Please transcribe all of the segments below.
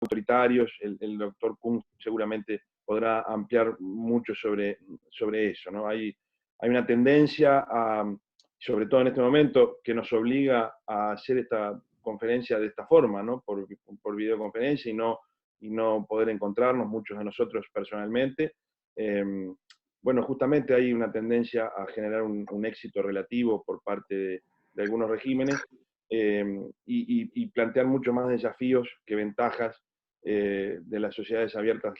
autoritarios. El doctor Kuhn seguramente podrá ampliar mucho sobre eso, ¿no? Hay una tendencia, sobre todo en este momento, que nos obliga a hacer esta conferencia de esta forma, ¿no? Por videoconferencia y no poder encontrarnos muchos de nosotros personalmente. Bueno, justamente hay una tendencia a generar un éxito relativo por parte de algunos regímenes, y plantear mucho más desafíos que ventajas de las sociedades abiertas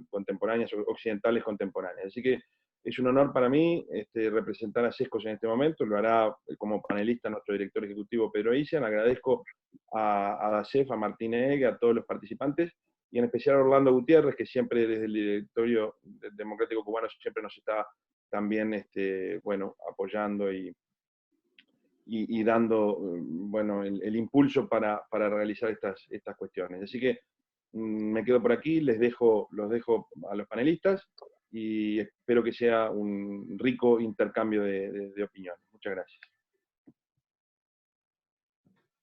contemporáneas, occidentales contemporáneas. Así que es un honor para mí representar a Sescos en este momento. Lo hará como panelista nuestro director ejecutivo Pedro Ician. Agradezco a DACEF, a Martín Egue, a todos los participantes, y en especial a Orlando Gutiérrez, que siempre desde el Directorio Democrático Cubano siempre nos está también bueno, apoyando y dando bueno, el impulso para realizar estas cuestiones. Así que me quedo por aquí, los dejo a los panelistas y espero que sea un rico intercambio de opiniones. Muchas gracias.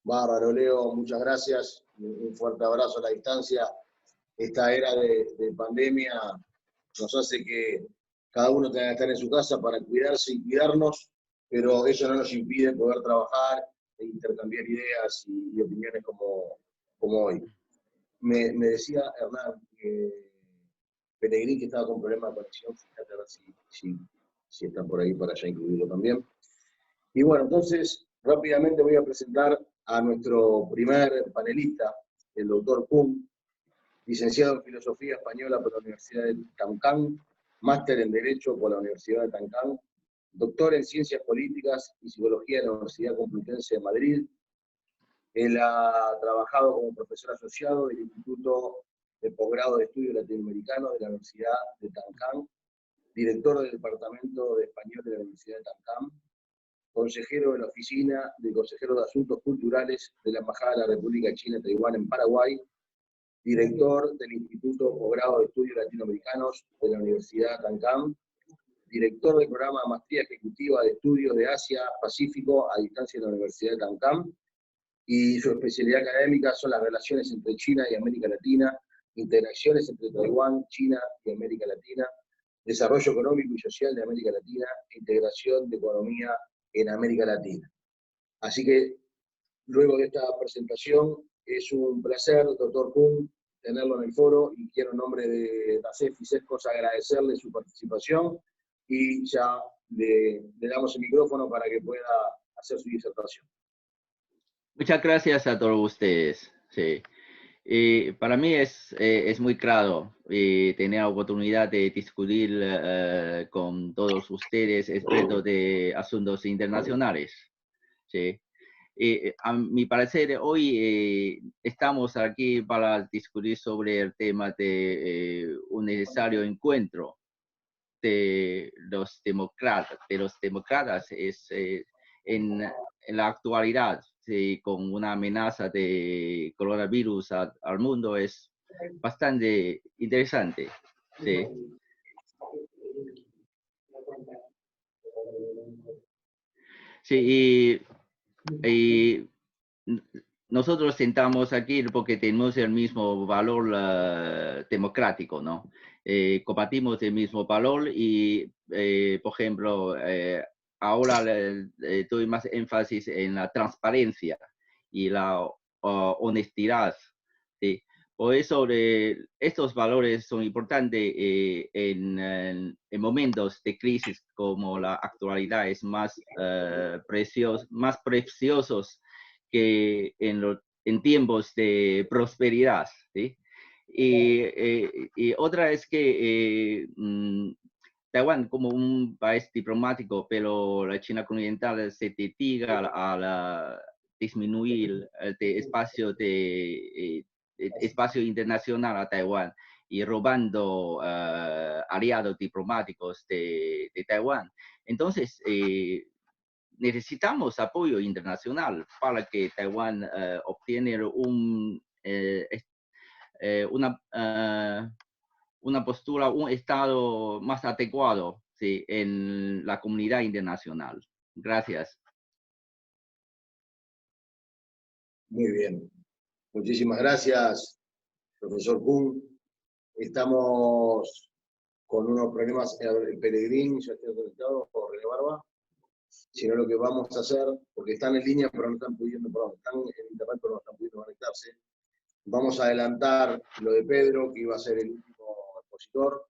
Bárbaro, Leo, muchas gracias. Un fuerte abrazo a la distancia. Esta era de pandemia nos hace que cada uno tenga que estar en su casa para cuidarse y cuidarnos, pero eso no nos impide poder trabajar e intercambiar ideas y opiniones como hoy. Me decía Hernán Peregrín que estaba con problemas de conexión. Fíjate a ver si está por ahí para ya incluirlo también. Y bueno, entonces rápidamente voy a presentar a nuestro primer panelista, el doctor Kuhn, licenciado en Filosofía Española por la Universidad de Tancán, máster en Derecho por la Universidad de Tancán, doctor en Ciencias Políticas y Psicología en la Universidad Complutense de Madrid. Él ha trabajado como profesor asociado del Instituto de Posgrado de Estudios Latinoamericanos de la Universidad de Tancán, director del Departamento de Español de la Universidad de Tancán, consejero de la Oficina del Consejero de Asuntos Culturales de la Embajada de la República China Taiwán en Paraguay, director del Instituto de Posgrado de Estudios Latinoamericanos de la Universidad de Tancán, director del programa de Maestría Ejecutiva de Estudios de Asia-Pacífico a distancia de la Universidad de Tancán, y su especialidad académica son las relaciones entre China y América Latina, interacciones entre Taiwán, China y América Latina, desarrollo económico y social de América Latina, e integración de economía en América Latina. Así que, luego de esta presentación, es un placer, doctor Kuhn, tenerlo en el foro, y quiero en nombre de DACEF y Sescos agradecerle su participación, y ya le damos el micrófono para que pueda hacer su disertación. Muchas gracias a todos ustedes. Sí. Para mí es muy claro tener la oportunidad de discutir con todos ustedes expertos de asuntos internacionales. ¿Sí? A mi parecer, hoy estamos aquí para discutir sobre el tema de un necesario encuentro de los demócratas en la actualidad. Sí, con una amenaza de coronavirus al mundo es bastante interesante. Sí. Sí, y nosotros sentamos aquí porque tenemos el mismo valor democrático, ¿no? Compartimos el mismo valor y, por ejemplo, ahora doy más énfasis en la transparencia y la honestidad. ¿Sí? Por eso estos valores son importantes en momentos de crisis como la actualidad. Es más preciosos que en tiempos de prosperidad. ¿Sí? Y otra es que Taiwán como un país diplomático, pero la China continental se dedica a disminuir el espacio internacional a Taiwán y robando aliados diplomáticos de Taiwán. Entonces, necesitamos apoyo internacional para que Taiwán obtenga una postura, un estado más adecuado, ¿sí?, en la comunidad internacional. Gracias. Muy bien. Muchísimas gracias, profesor Kuhn. Estamos con unos problemas, el Peregrín ya está conectado, o René Barba, sino lo que vamos a hacer, porque están en línea, pero no están pudiendo, perdón, están en internet, pero no están pudiendo conectarse. Vamos a adelantar lo de Pedro, que iba a ser el último expositor,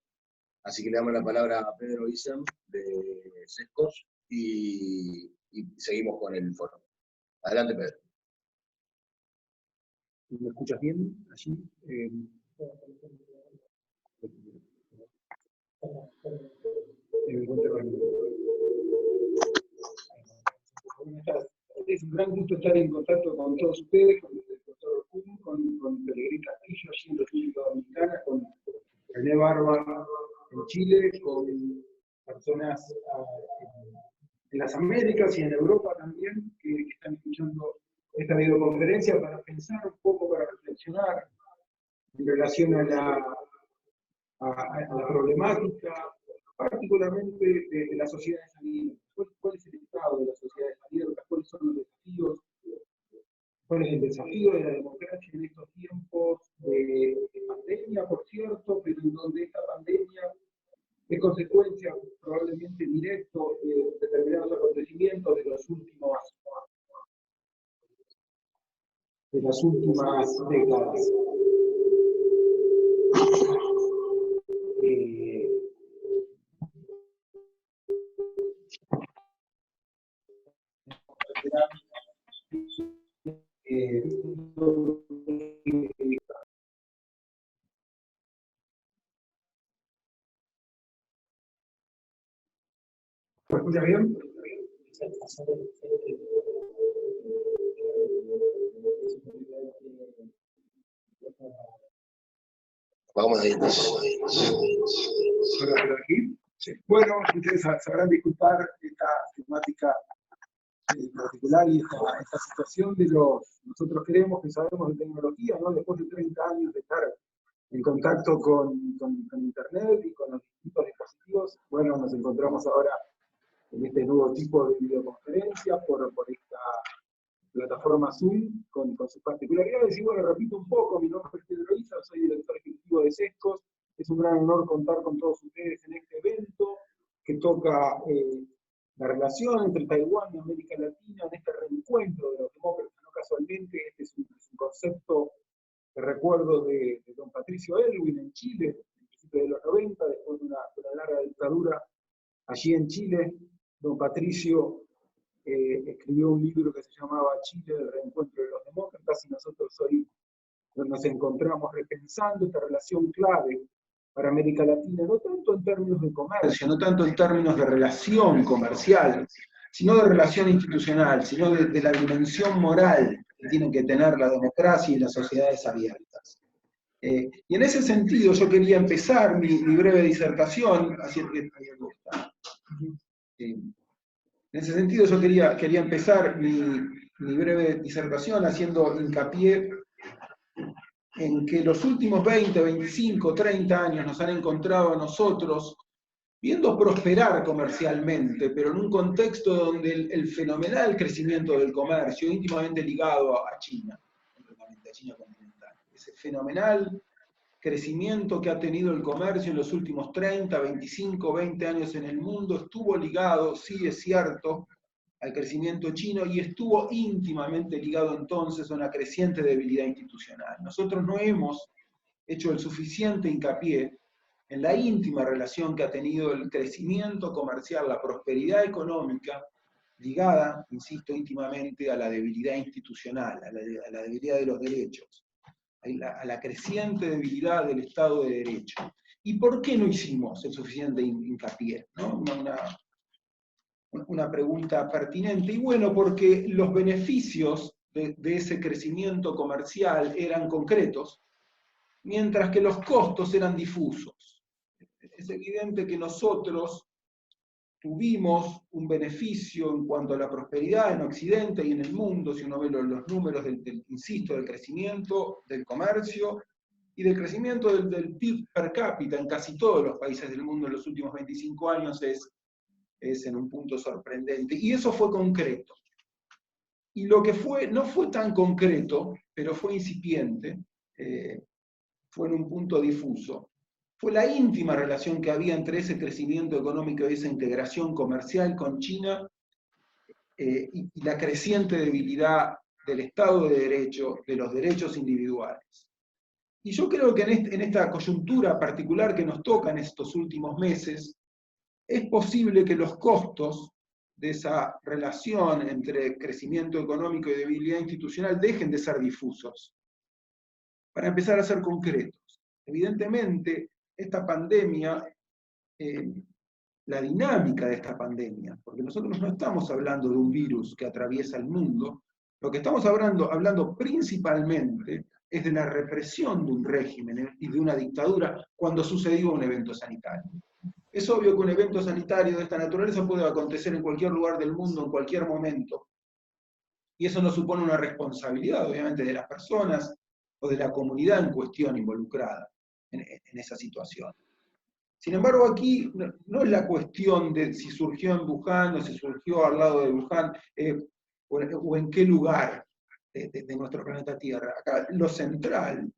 así que le damos la palabra a Pedro Isem, de Sescos, y seguimos con el foro. Adelante, Pedro. ¿Me escuchas bien? Allí. Es un gran gusto estar en contacto con todos ustedes, con el doctor Kuhn, con Pelegrín Castillo, allí en República Dominicana, con René Barba en Chile, con personas en las Américas y en Europa también, que están escuchando esta videoconferencia para pensar un poco, para reflexionar en relación a la problemática, particularmente de las sociedades abiertas. ¿Cuál es el estado de las sociedades abiertas? ¿Cuáles son los desafíos? ¿Cuál es el desafío de la democracia en estos tiempos de pandemia, por cierto, pero en donde esta pandemia es consecuencia probablemente directo de determinados acontecimientos de las últimas décadas? ¿Me escucha bien? Vamos ahí. Aquí. Sí. Bueno, ustedes sabrán disculpar esta temática particular y esta situación de nosotros creemos que sabemos de tecnología, ¿no? Después de 30 años de estar en contacto con Internet y con los distintos dispositivos, bueno, nos encontramos ahora en este nuevo tipo de videoconferencia por esta plataforma Zoom, con sus particularidades. Y bueno, repito un poco, mi nombre es Pedro Isa, soy director ejecutivo de Sescos. Es un gran honor contar con todos ustedes en este evento que toca la relación entre Taiwán y América Latina, en este reencuentro de los demócratas. No casualmente, este es un concepto que recuerdo de don Patricio Aylwin en Chile, en principios de los 90, después de una larga dictadura allí en Chile. Don Patricio escribió un libro que se llamaba Chile, el reencuentro de los demócratas, y nosotros hoy nos encontramos repensando esta relación clave para América Latina, no tanto en términos de comercio, no tanto en términos de relación comercial, sino de relación institucional, sino de la dimensión moral que tienen que tener la democracia y las sociedades abiertas. Y en ese sentido yo quería empezar mi breve disertación, en ese sentido yo quería empezar mi breve disertación haciendo hincapié en que los últimos 20, 25, 30 años nos han encontrado a nosotros viendo prosperar comercialmente, pero en un contexto donde el fenomenal crecimiento del comercio, íntimamente ligado a China, concretamente a China continental, ese fenomenal crecimiento que ha tenido el comercio en los últimos 30, 25, 20 años en el mundo, estuvo ligado, sí es cierto, al crecimiento chino y estuvo íntimamente ligado entonces a una creciente debilidad institucional. Nosotros no hemos hecho el suficiente hincapié en la íntima relación que ha tenido el crecimiento comercial, la prosperidad económica, ligada, insisto, íntimamente a la debilidad institucional, a la debilidad de los derechos, a la creciente debilidad del Estado de Derecho. ¿Y por qué no hicimos el suficiente hincapié? ¿No? Una pregunta pertinente. Y bueno, porque los beneficios de ese crecimiento comercial eran concretos, mientras que los costos eran difusos. Es evidente que nosotros tuvimos un beneficio en cuanto a la prosperidad en Occidente y en el mundo, si uno ve los números, insisto, del crecimiento del comercio y del crecimiento del PIB per cápita en casi todos los países del mundo en los últimos 25 años es en un punto sorprendente. Y eso fue concreto. Y lo que no fue tan concreto, pero fue incipiente, fue en un punto difuso. Fue la íntima relación que había entre ese crecimiento económico y esa integración comercial con China y la creciente debilidad del Estado de Derecho, de los derechos individuales. Y yo creo que en esta coyuntura particular que nos toca en estos últimos meses, es posible que los costos de esa relación entre crecimiento económico y debilidad institucional dejen de ser difusos, para empezar a ser concretos. Evidentemente, esta pandemia, la dinámica de esta pandemia, porque nosotros no estamos hablando de un virus que atraviesa el mundo, lo que estamos hablando principalmente es de la represión de un régimen y de una dictadura cuando sucedió un evento sanitario. Es obvio que un evento sanitario de esta naturaleza puede acontecer en cualquier lugar del mundo, en cualquier momento, y eso no supone una responsabilidad, obviamente, de las personas o de la comunidad en cuestión involucrada en esa situación. Sin embargo, aquí no es la cuestión de si surgió en Wuhan o si surgió al lado de Wuhan o en qué lugar de nuestro planeta Tierra. Acá lo central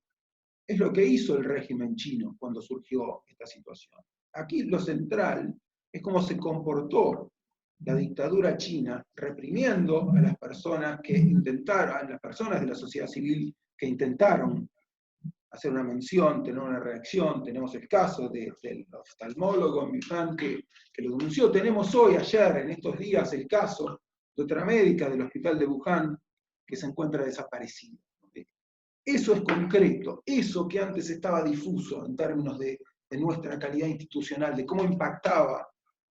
es lo que hizo el régimen chino cuando surgió esta situación. Aquí lo central es cómo se comportó la dictadura china reprimiendo a las personas que intentaron, a las personas de la sociedad civil que intentaron hacer una mención, tener una reacción. Tenemos el caso del oftalmólogo en Wuhan que lo denunció. Tenemos hoy, ayer, en estos días, el caso de otra médica del hospital de Wuhan que se encuentra desaparecida. Eso es concreto, eso que antes estaba difuso en términos de nuestra calidad institucional, de cómo impactaba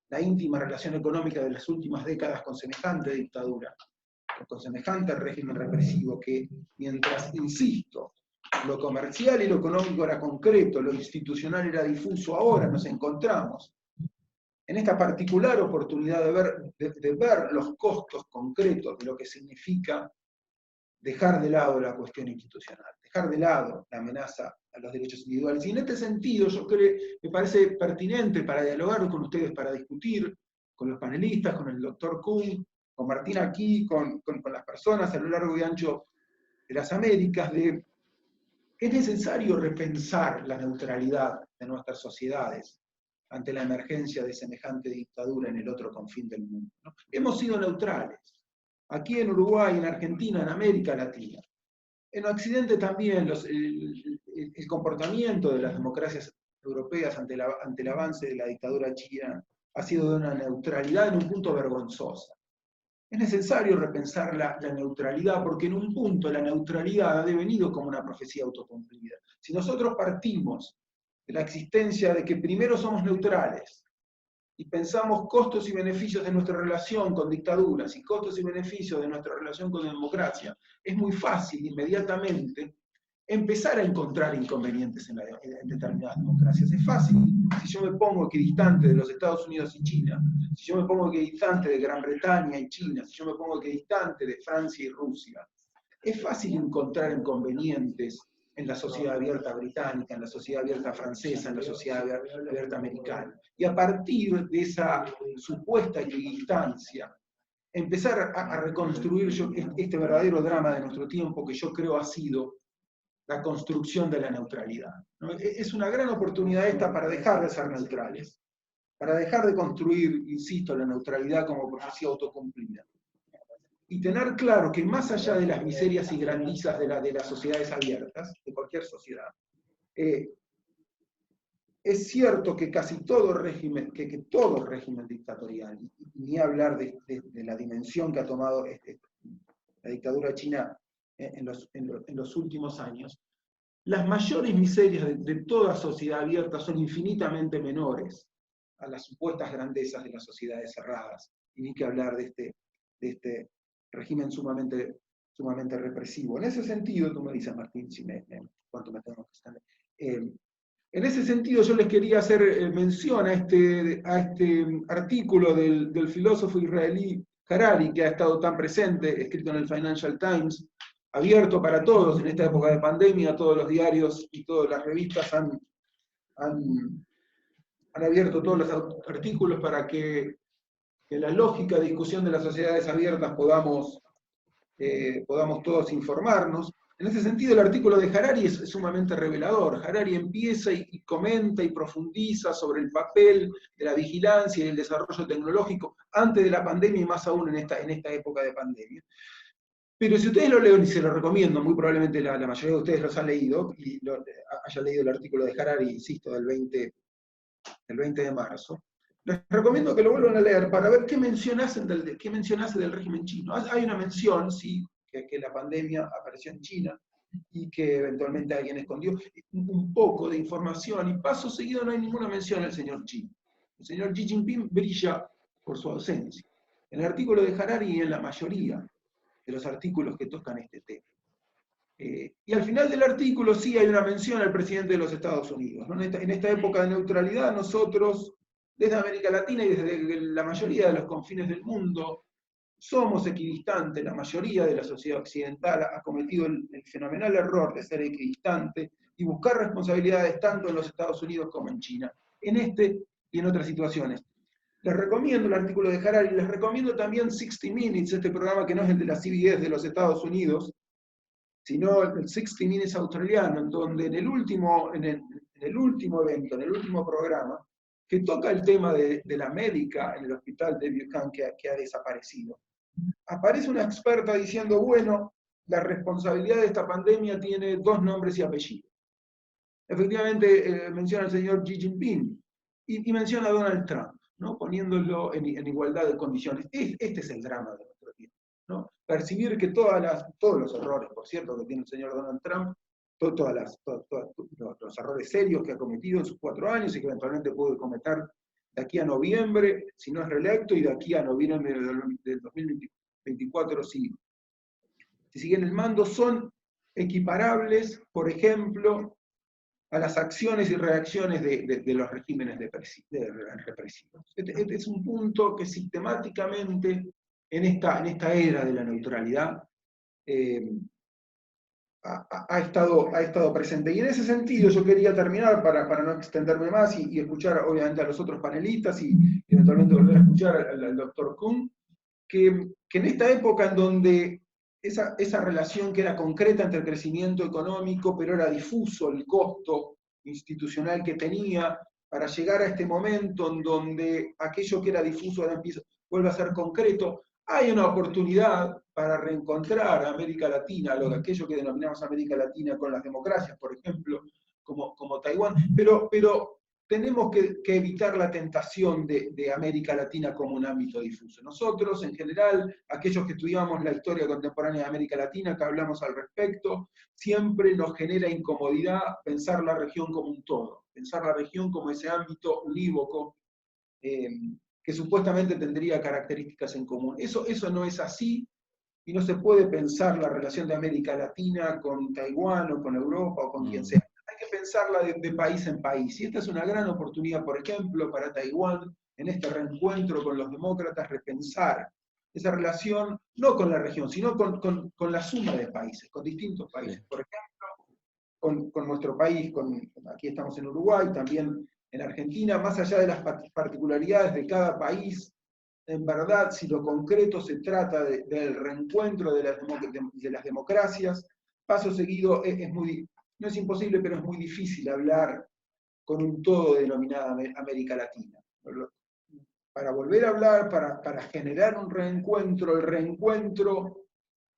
la íntima relación económica de las últimas décadas con semejante dictadura, con semejante régimen represivo, que mientras, insisto, lo comercial y lo económico era concreto, lo institucional era difuso, ahora nos encontramos en esta particular oportunidad de ver los costos concretos de lo que significa dejar de lado la cuestión institucional, dejar de lado la amenaza a los derechos individuales. Y en este sentido, yo creo, me parece pertinente para dialogar con ustedes, para discutir con los panelistas, con el doctor Kuhn, con Martín aquí, con las personas a lo largo y ancho de las Américas, de que es necesario repensar la neutralidad de nuestras sociedades ante la emergencia de semejante dictadura en el otro confín del mundo, ¿no? Hemos sido neutrales, aquí en Uruguay, en Argentina, en América Latina. En Occidente también el comportamiento de las democracias europeas ante el avance de la dictadura china ha sido de una neutralidad en un punto vergonzosa. Es necesario repensar la neutralidad, porque en un punto la neutralidad ha devenido como una profecía autocumplida. Si nosotros partimos de la existencia de que primero somos neutrales, y pensamos costos y beneficios de nuestra relación con dictaduras y costos y beneficios de nuestra relación con democracia, es muy fácil inmediatamente empezar a encontrar inconvenientes en determinadas democracias. Es fácil, si yo me pongo equidistante de los Estados Unidos y China, si yo me pongo equidistante de Gran Bretaña y China, si yo me pongo equidistante de Francia y Rusia, es fácil encontrar inconvenientes en la sociedad abierta británica, en la sociedad abierta francesa, en la sociedad abierta americana. Y a partir de esa supuesta equidistancia, empezar a reconstruir este verdadero drama de nuestro tiempo, que yo creo ha sido la construcción de la neutralidad, ¿no? Es una gran oportunidad esta para dejar de ser neutrales, para dejar de construir, insisto, la neutralidad como profecía autocumplida. Y tener claro que más allá de las miserias y grandezas de las sociedades abiertas, de cualquier sociedad, es cierto que casi todo régimen, que todo régimen dictatorial, ni hablar de la dimensión que ha tomado la dictadura china en los últimos años, las mayores miserias de toda sociedad abierta son infinitamente menores a las supuestas grandezas de las sociedades cerradas, y ni que hablar de este régimen sumamente represivo. En ese sentido, tú me dices, Martín, cuánto me tengo que estar. En ese sentido, yo les quería hacer mención a este artículo del filósofo israelí Harari, que ha estado tan presente, escrito en el Financial Times, abierto para todos en esta época de pandemia. Todos los diarios y todas las revistas han abierto todos los artículos para que en la lógica discusión de las sociedades abiertas podamos todos informarnos. En ese sentido, el artículo de Harari es sumamente revelador. Harari empieza y comenta y profundiza sobre el papel de la vigilancia y el desarrollo tecnológico antes de la pandemia y más aún en esta época de pandemia. Pero si ustedes lo leen, y se lo recomiendo, muy probablemente la mayoría de ustedes los han leído, y haya leído el artículo de Harari, insisto, del 20 de marzo, les recomiendo que lo vuelvan a leer para ver qué mención hace del régimen chino. Hay una mención, sí, que la pandemia apareció en China y que eventualmente alguien escondió un poco de información, y paso seguido no hay ninguna mención al señor Xi. El señor Xi Jinping brilla por su ausencia. En el artículo de Harari y en la mayoría de los artículos que tocan este tema. Y al final del artículo sí hay una mención al presidente de los Estados Unidos, ¿no? En esta época de neutralidad, nosotros, desde América Latina y desde la mayoría de los confines del mundo, somos equidistantes. La mayoría de la sociedad occidental ha cometido el fenomenal error de ser equidistante y buscar responsabilidades tanto en los Estados Unidos como en China, en este y en otras situaciones. Les recomiendo el artículo de Harari, les recomiendo también 60 Minutes, este programa que no es el de la CBS de los Estados Unidos, sino el 60 Minutes australiano, en donde en el último evento, en el último programa, que toca el tema de la médica en el hospital de Buchan que ha desaparecido, aparece una experta diciendo, bueno, la responsabilidad de esta pandemia tiene 2 nombres y apellidos. Efectivamente, menciona al señor Xi Jinping y menciona a Donald Trump, ¿no? Poniéndolo en igualdad de condiciones. Este es el drama de nuestro tiempo, ¿no? Percibir que todos los errores, por cierto, que tiene el señor Donald Trump, todos los errores serios que ha cometido en sus 4 años y que eventualmente puede cometer de aquí a noviembre, si no es reelecto, y de aquí a noviembre del 2024, si siguen el mando, son equiparables, por ejemplo, a las acciones y reacciones de los regímenes represivos. Este es un punto que sistemáticamente en esta era de la neutralidad ha estado presente. Y en ese sentido yo quería terminar, para no extenderme más y escuchar obviamente a los otros panelistas y eventualmente volver a escuchar al doctor Kuhn, que en esta época en donde esa relación que era concreta entre el crecimiento económico, pero era difuso el costo institucional que tenía, para llegar a este momento en donde aquello que era difuso ahora vuelve a ser concreto, hay una oportunidad para reencontrar a América Latina, aquello que denominamos América Latina con las democracias, por ejemplo, como Taiwán, pero tenemos que evitar la tentación de América Latina como un ámbito difuso. Nosotros, en general, aquellos que estudiamos la historia contemporánea de América Latina, que hablamos al respecto, siempre nos genera incomodidad pensar la región como un todo, pensar la región como ese ámbito unívoco que supuestamente tendría características en común. Eso no es así, y no se puede pensar la relación de América Latina con Taiwán o con Europa o con quien sea. Hay que pensarla de país en país. Y esta es una gran oportunidad, por ejemplo, para Taiwán, en este reencuentro con los demócratas, repensar esa relación, no con la región, sino con la suma de países, con distintos países. Por ejemplo, con nuestro país, aquí estamos en Uruguay, también en Argentina, más allá de las particularidades de cada país, en verdad, si lo concreto se trata del reencuentro de las democracias, paso seguido no es imposible, pero es muy difícil hablar con un todo denominado América Latina. Para volver a hablar, para generar un reencuentro, el reencuentro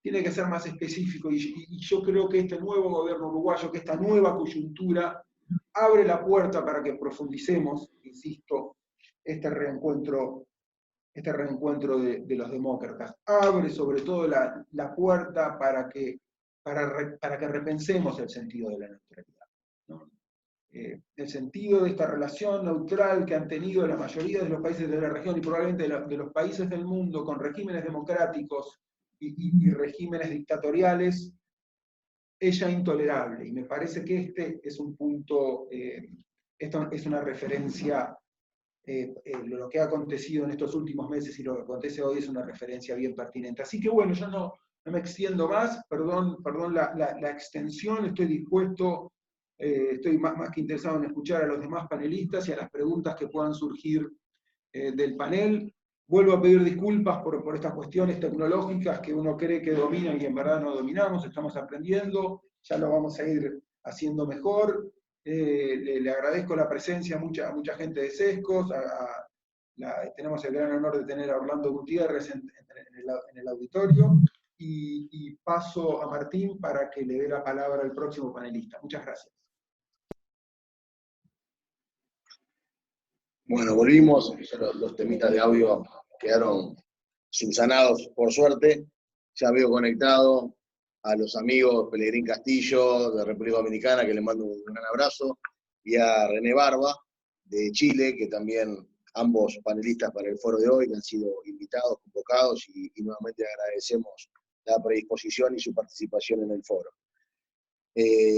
tiene que ser más específico, y yo creo que este nuevo gobierno uruguayo, que esta nueva coyuntura, abre la puerta para que profundicemos, insisto, este reencuentro de los demócratas. Abre sobre todo la puerta para que repensemos el sentido de la neutralidad, ¿no? El sentido de esta relación neutral que han tenido la mayoría de los países de la región y probablemente de los países del mundo con regímenes democráticos y regímenes dictatoriales, es ya intolerable. Y me parece que este es un punto, esto es una referencia. Lo que ha acontecido en estos últimos meses y lo que acontece hoy es una referencia bien pertinente. Así que bueno, yo no me extiendo más, perdón la extensión, estoy dispuesto, estoy más que interesado en escuchar a los demás panelistas y a las preguntas que puedan surgir del panel. Vuelvo a pedir disculpas por estas cuestiones tecnológicas que uno cree que dominan y en verdad no dominamos, estamos aprendiendo, ya lo vamos a ir haciendo mejor. Le agradezco la presencia a mucha gente de Sescos, tenemos el gran honor de tener a Orlando Gutiérrez en el auditorio, y paso a Martín para que le dé la palabra al próximo panelista. Muchas gracias. Bueno, volvimos, los temitas de audio quedaron subsanados por suerte. Ya veo conectado a los amigos Pelegrín Castillo de República Dominicana, que les mando un gran abrazo, y a René Barba de Chile, que también ambos panelistas para el foro de hoy, que han sido invitados, convocados, y nuevamente agradecemos la predisposición y su participación en el foro.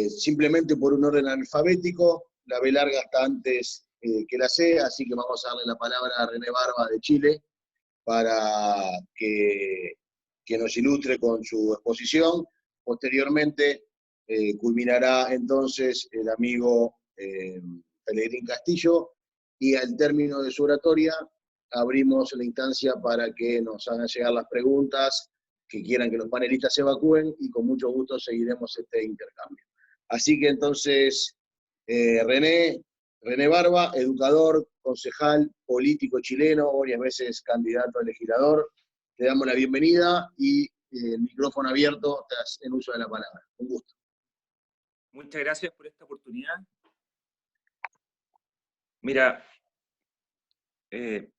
Simplemente por un orden alfabético, la B larga está antes que la C, así que vamos a darle la palabra a René Barba de Chile para que nos ilustre con su exposición. Posteriormente culminará entonces el amigo Pelegrín Castillo, y al término de su oratoria abrimos la instancia para que nos hagan llegar las preguntas que quieran que los panelistas se evacúen, y con mucho gusto seguiremos este intercambio. Así que entonces, René Barba, educador, concejal, político chileno, varias veces candidato a legislador, te damos la bienvenida y el micrófono abierto en uso de la palabra. Un gusto. Muchas gracias por esta oportunidad. Mira, el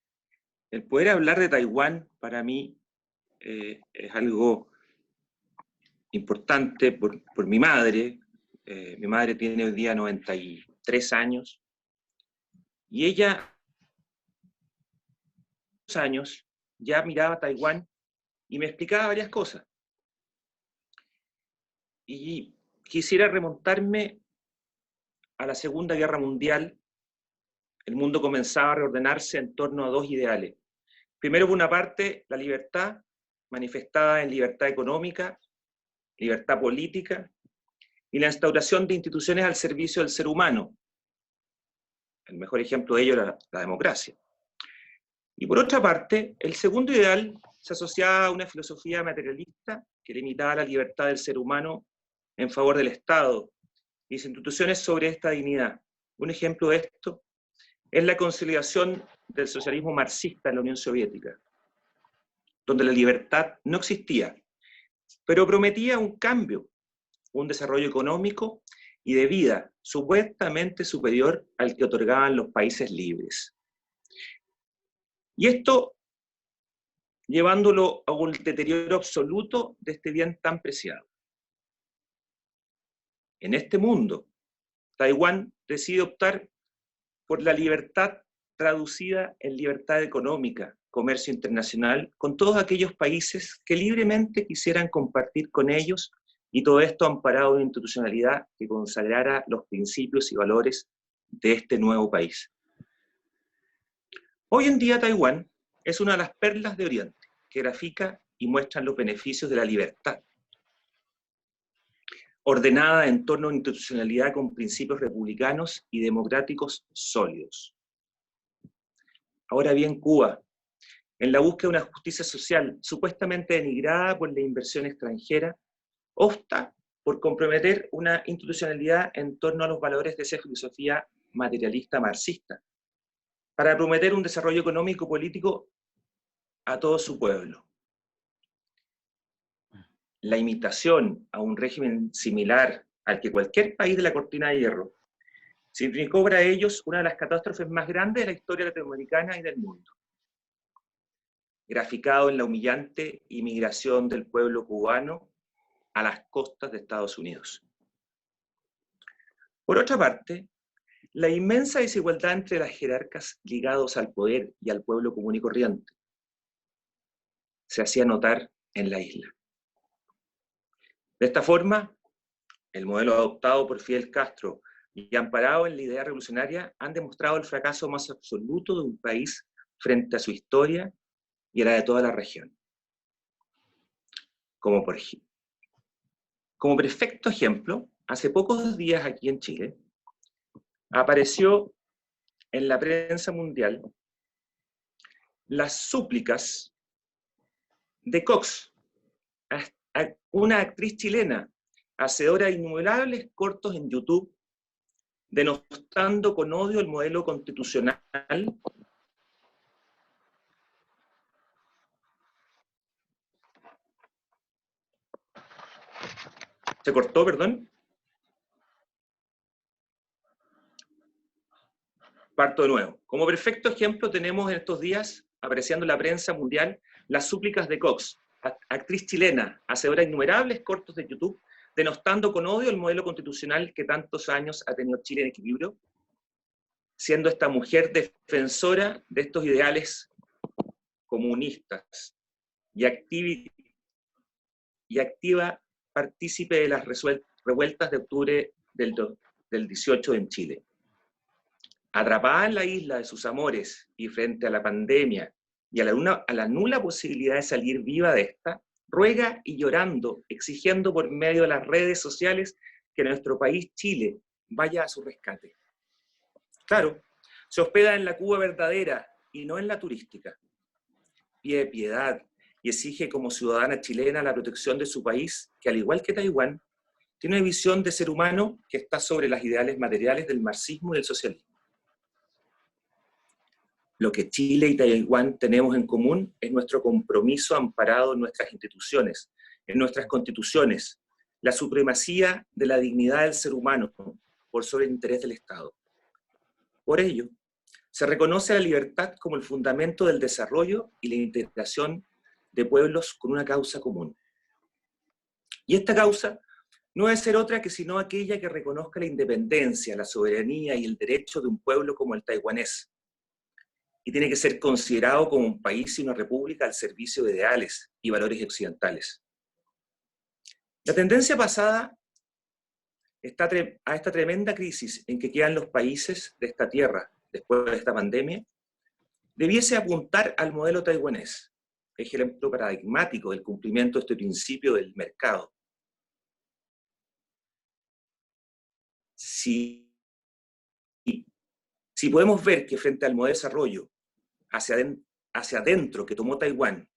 poder hablar de Taiwán para mí es algo importante por mi madre. Mi madre tiene hoy día 93 años, y ella, años, ya miraba a Taiwán y me explicaba varias cosas. Y quisiera remontarme a la Segunda Guerra Mundial. El mundo comenzaba a reordenarse en torno a dos ideales. Primero, por una parte, la libertad, manifestada en libertad económica, libertad política, y la instauración de instituciones al servicio del ser humano. El mejor ejemplo de ello era la democracia. Y por otra parte, el segundo ideal se asociaba a una filosofía materialista que limitaba la libertad del ser humano en favor del Estado y sus instituciones sobre esta dignidad. Un ejemplo de esto es la consolidación del socialismo marxista en la Unión Soviética, donde la libertad no existía, pero prometía un cambio, un desarrollo económico y de vida supuestamente superior al que otorgaban los países libres. Y esto llevándolo a un deterioro absoluto de este bien tan preciado. En este mundo, Taiwán decide optar por la libertad traducida en libertad económica, comercio internacional, con todos aquellos países que libremente quisieran compartir con ellos, y todo esto amparado en una institucionalidad que consagrara los principios y valores de este nuevo país. Hoy en día Taiwán es una de las perlas de Oriente, que grafica y muestra los beneficios de la libertad, ordenada en torno a una institucionalidad con principios republicanos y democráticos sólidos. Ahora bien, Cuba, en la búsqueda de una justicia social supuestamente denigrada por la inversión extranjera, opta por comprometer una institucionalidad en torno a los valores de esa filosofía materialista marxista, para prometer un desarrollo económico y político a todo su pueblo. La imitación a un régimen similar al que cualquier país de la cortina de hierro significó para ellos una de las catástrofes más grandes de la historia latinoamericana y del mundo, graficado en la humillante inmigración del pueblo cubano a las costas de Estados Unidos. Por otra parte, la inmensa desigualdad entre las jerarcas ligados al poder y al pueblo común y corriente se hacía notar en la isla. De esta forma, el modelo adoptado por Fidel Castro y amparado en la idea revolucionaria han demostrado el fracaso más absoluto de un país frente a su historia y a la de toda la región. Como perfecto ejemplo, hace pocos días aquí en Chile, apareció en la prensa mundial las súplicas de Cox, una actriz chilena, hacedora de innumerables cortos en YouTube, denostando con odio el modelo constitucional. Se cortó, perdón. Parto de nuevo. Como perfecto ejemplo tenemos en estos días, apareciendo en la prensa mundial, las súplicas de Cox, actriz chilena, hacedora de innumerables cortos de YouTube, denostando con odio el modelo constitucional que tantos años ha tenido Chile en equilibrio, siendo esta mujer defensora de estos ideales comunistas y activa partícipe de las revueltas de octubre del 18 en Chile. Atrapada en la isla de sus amores y frente a la pandemia y a la nula posibilidad de salir viva de esta, ruega y llorando, exigiendo por medio de las redes sociales que nuestro país, Chile, vaya a su rescate. Claro, se hospeda en la Cuba verdadera y no en la turística. Pide piedad y exige como ciudadana chilena la protección de su país, que al igual que Taiwán, tiene una visión de ser humano que está sobre los ideales materiales del marxismo y del socialismo. Lo que Chile y Taiwán tenemos en común es nuestro compromiso amparado en nuestras instituciones, en nuestras constituciones, la supremacía de la dignidad del ser humano por sobre el interés del Estado. Por ello, se reconoce la libertad como el fundamento del desarrollo y la integración de pueblos con una causa común. Y esta causa no debe ser otra que sino aquella que reconozca la independencia, la soberanía y el derecho de un pueblo como el taiwanés, y tiene que ser considerado como un país y una república al servicio de ideales y valores occidentales. La tendencia pasada a esta tremenda crisis en que quedan los países de esta tierra después de esta pandemia, debiese apuntar al modelo taiwanés, ejemplo paradigmático del cumplimiento de este principio del mercado. Si podemos ver que frente al modelo de desarrollo hacia adentro que tomó Taiwán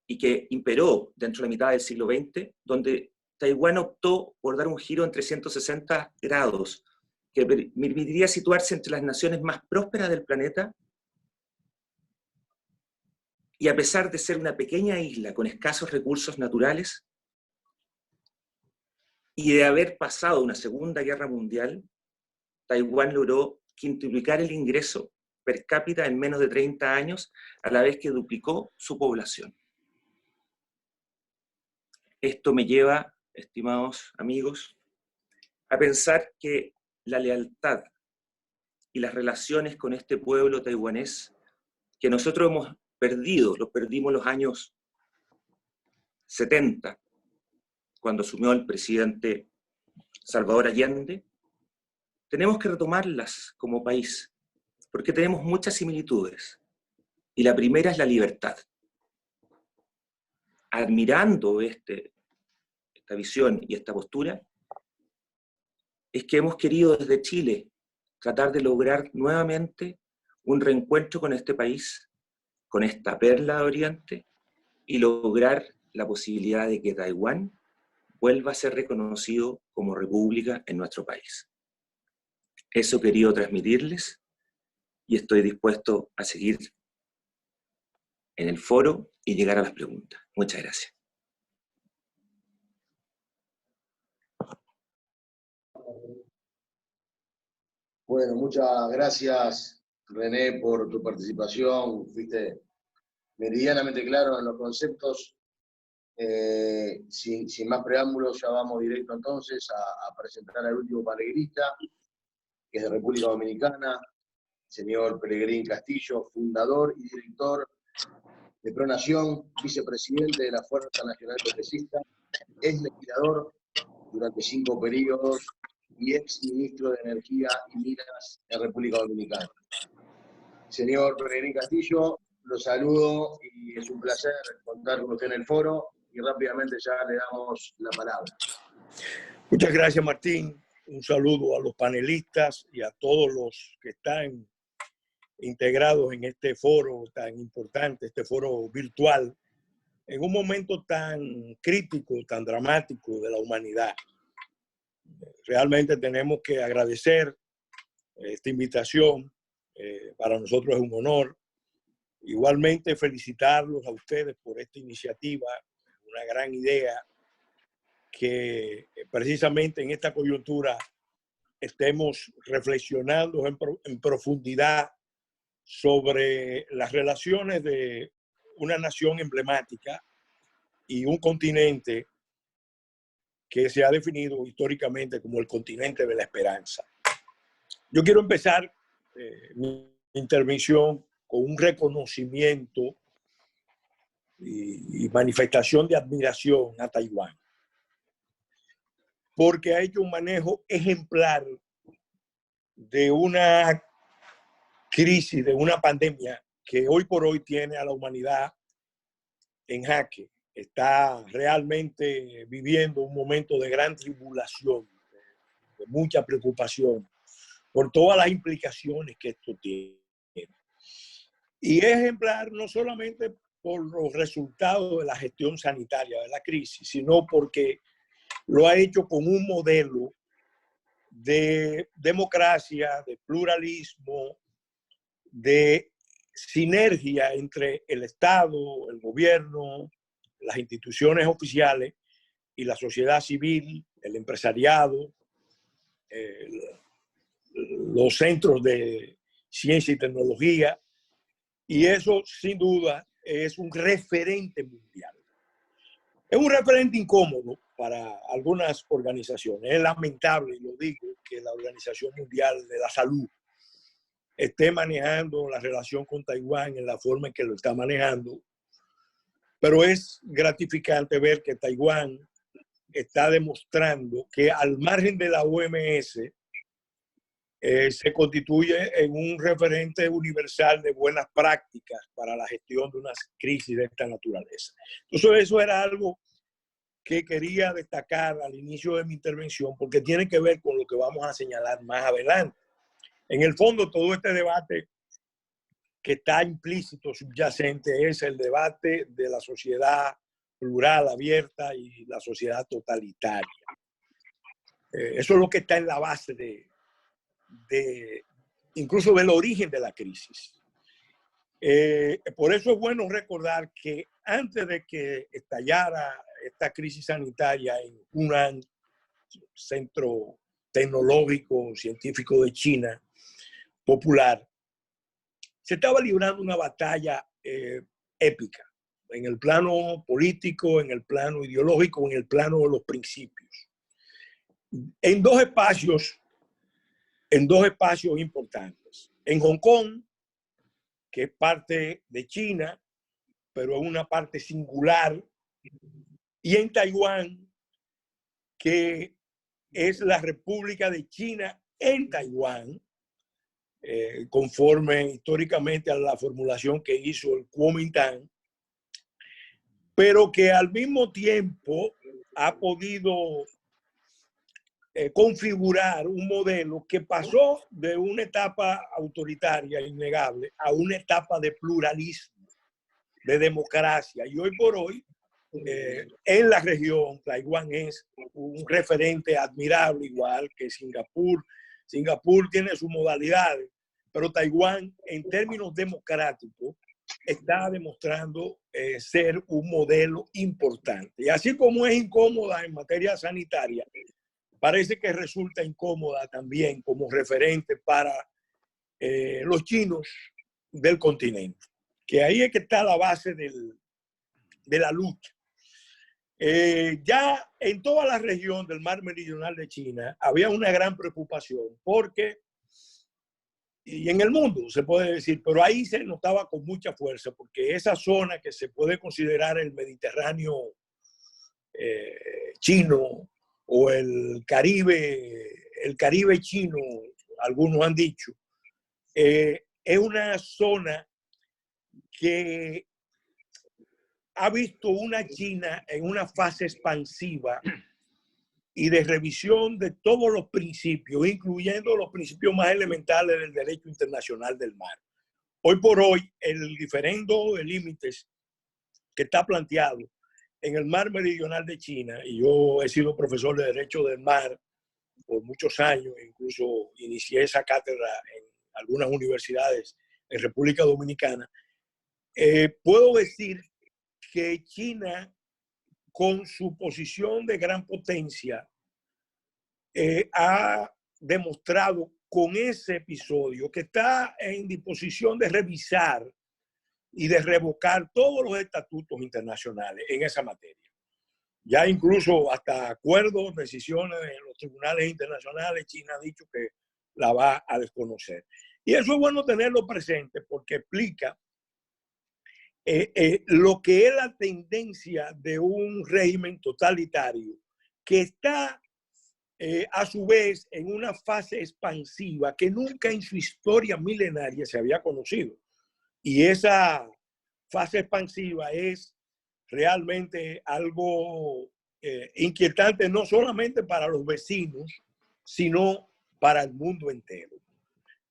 y que imperó dentro de la mitad del siglo XX, donde Taiwán optó por dar un giro en 360 grados que permitiría situarse entre las naciones más prósperas del planeta, y a pesar de ser una pequeña isla con escasos recursos naturales y de haber pasado una Segunda Guerra Mundial, Taiwán logró quintuplicar el ingreso per cápita en menos de 30 años, a la vez que duplicó su población. Esto me lleva, estimados amigos, a pensar que la lealtad y las relaciones con este pueblo taiwanés, que nosotros hemos perdido, lo perdimos en los años 70, cuando asumió el presidente Salvador Allende, tenemos que retomarlas como país, porque tenemos muchas similitudes. Y la primera es la libertad. Admirando esta visión y esta postura, es que hemos querido desde Chile tratar de lograr nuevamente un reencuentro con este país, con esta perla de Oriente, y lograr la posibilidad de que Taiwán vuelva a ser reconocido como república en nuestro país. Eso he querido transmitirles y estoy dispuesto a seguir en el foro y llegar a las preguntas. Muchas gracias. Bueno, muchas gracias, René, por tu participación. Fuiste meridianamente claro en los conceptos. Sin más preámbulos, ya vamos directo entonces a presentar al último panelista, que es de República Dominicana, señor Pelegrín Castillo, fundador y director de Pronación, vicepresidente de la Fuerza Nacional Progresista, es legislador durante 5 periodos y ex ministro de Energía y Minas en República Dominicana. Señor Pelegrín Castillo, lo saludo y es un placer contar con usted en el foro y rápidamente ya le damos la palabra. Muchas gracias, Martín. Un saludo a los panelistas y a todos los que están integrados en este foro tan importante, este foro virtual, en un momento tan crítico, tan dramático de la humanidad. Realmente tenemos que agradecer esta invitación. Para nosotros es un honor. Igualmente felicitarlos a ustedes por esta iniciativa, una gran idea que precisamente en esta coyuntura estemos reflexionando en profundidad sobre las relaciones de una nación emblemática y un continente que se ha definido históricamente como el continente de la esperanza. Yo quiero empezar mi intervención con un reconocimiento y manifestación de admiración a Taiwán, porque ha hecho un manejo ejemplar de una crisis, de una pandemia que hoy por hoy tiene a la humanidad en jaque. Está realmente viviendo un momento de gran tribulación, de mucha preocupación por todas las implicaciones que esto tiene. Y es ejemplar no solamente por los resultados de la gestión sanitaria de la crisis, sino porque lo ha hecho con un modelo de democracia, de pluralismo, de sinergia entre el Estado, el gobierno, las instituciones oficiales y la sociedad civil, el empresariado, los centros de ciencia y tecnología. Y eso, sin duda, es un referente mundial. Es un referente incómodo para algunas organizaciones. Es lamentable, y lo digo, que la Organización Mundial de la Salud esté manejando la relación con Taiwán en la forma en que lo está manejando. Pero es gratificante ver que Taiwán está demostrando que al margen de la OMS se constituye en un referente universal de buenas prácticas para la gestión de una crisis de esta naturaleza. Entonces eso era algo que quería destacar al inicio de mi intervención porque tiene que ver con lo que vamos a señalar más adelante. En el fondo, todo este debate que está implícito, subyacente, es el debate de la sociedad plural, abierta y la sociedad totalitaria. Eso es lo que está en la base incluso del origen de la crisis. Por eso es bueno recordar que antes de que estallara esta crisis sanitaria en Hunan, centro tecnológico, científico de China, popular, se estaba librando una batalla épica en el plano político, en el plano ideológico, en el plano de los principios. En dos espacios importantes. En Hong Kong, que es parte de China, pero es una parte singular, y en Taiwán, que es la República de China en Taiwán, conforme históricamente a la formulación que hizo el Kuomintang, pero que al mismo tiempo ha podido configurar un modelo que pasó de una etapa autoritaria innegable a una etapa de pluralismo, de democracia. Y hoy por hoy, en la región, Taiwán es un referente admirable, igual que Singapur. Singapur tiene sus modalidades, pero Taiwán, en términos democráticos, está demostrando ser un modelo importante. Y así como es incómoda en materia sanitaria, parece que resulta incómoda también como referente para los chinos del continente, que ahí es que está la base de la lucha. Ya en toda la región del mar meridional de China había una gran preocupación porque, y en el mundo se puede decir, pero ahí se notaba con mucha fuerza porque esa zona que se puede considerar el Mediterráneo chino o el Caribe chino, algunos han dicho, es una zona que ha visto una China en una fase expansiva y de revisión de todos los principios, incluyendo los principios más elementales del derecho internacional del mar. hoy por hoy el diferendo de límites que está planteado en el mar meridional de China, y yo he sido profesor de Derecho del Mar por muchos años, incluso inicié esa cátedra en algunas universidades en República Dominicana, puedo decir que China, con su posición de gran potencia, ha demostrado con ese episodio que está en disposición de revisar y de revocar todos los estatutos internacionales en esa materia. Ya incluso hasta acuerdos, decisiones en los tribunales internacionales, China ha dicho que la va a desconocer. Y eso es bueno tenerlo presente porque explica lo que es la tendencia de un régimen totalitario que está a su vez en una fase expansiva que nunca en su historia milenaria se había conocido. Y esa fase expansiva es realmente algo inquietante, no solamente para los vecinos, sino para el mundo entero.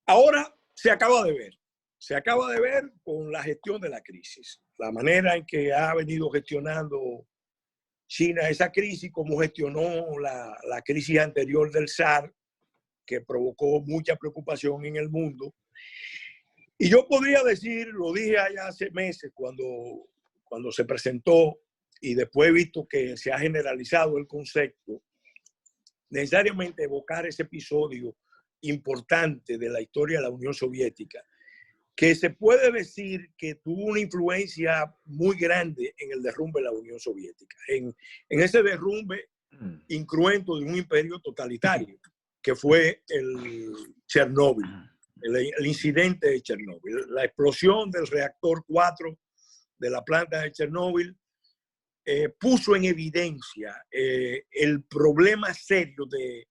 Ahora se acaba de ver con la gestión de la crisis, la manera en que ha venido gestionando China esa crisis, cómo gestionó la crisis anterior del SARS, que provocó mucha preocupación en el mundo. Y yo podría decir, lo dije allá hace meses cuando se presentó y después he visto que se ha generalizado el concepto, necesariamente evocar ese episodio importante de la historia de la Unión Soviética, que se puede decir que tuvo una influencia muy grande en el derrumbe de la Unión Soviética, en ese derrumbe incruento de un imperio totalitario, que fue el Chernóbil, el incidente de Chernóbil, la explosión del reactor 4 de la planta de Chernóbil puso en evidencia el problema serio de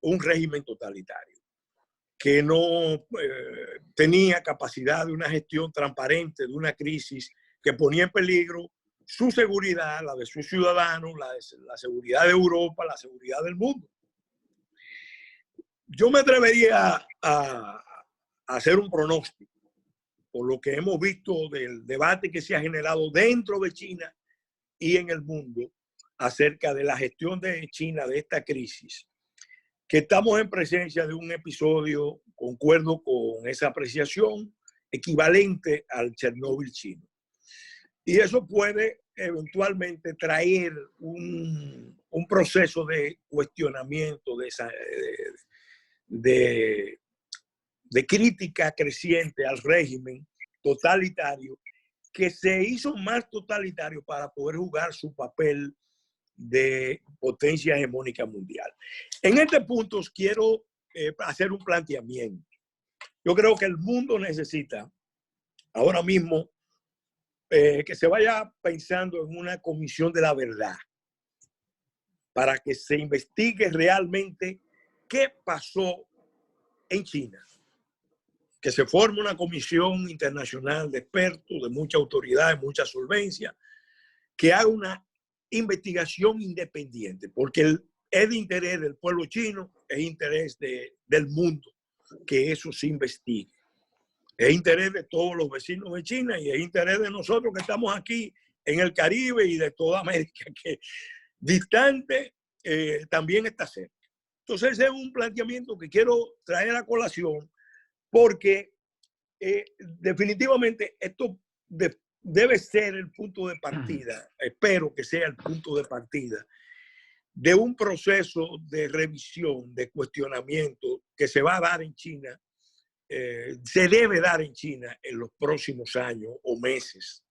un régimen totalitario que no tenía capacidad de una gestión transparente de una crisis que ponía en peligro su seguridad, la de sus ciudadanos, la seguridad de Europa, la seguridad del mundo. Yo me atrevería a hacer un pronóstico por lo que hemos visto del debate que se ha generado dentro de China y en el mundo acerca de la gestión de China de esta crisis, que estamos en presencia de un episodio, concuerdo con esa apreciación, equivalente al Chernóbil chino. Y eso puede eventualmente traer un proceso de cuestionamiento, de crítica creciente al régimen totalitario, que se hizo más totalitario para poder jugar su papel de potencia hegemónica mundial. En este punto quiero hacer un planteamiento. Yo creo que el mundo necesita ahora mismo que se vaya pensando en una comisión de la verdad para que se investigue realmente qué pasó en China. Que se forme una comisión internacional de expertos, de mucha autoridad, de mucha solvencia, que haga una investigación independiente, porque es de interés del pueblo chino, es interés del mundo que eso se investigue. Es interés de todos los vecinos de China y es interés de nosotros que estamos aquí en el Caribe y de toda América, que distante también está cerca. Entonces ese es un planteamiento que quiero traer a colación porque definitivamente esto debe ser el punto de partida, espero que sea el punto de partida de un proceso de revisión, de cuestionamiento que se va a dar en China, se debe dar en China en los próximos años o meses.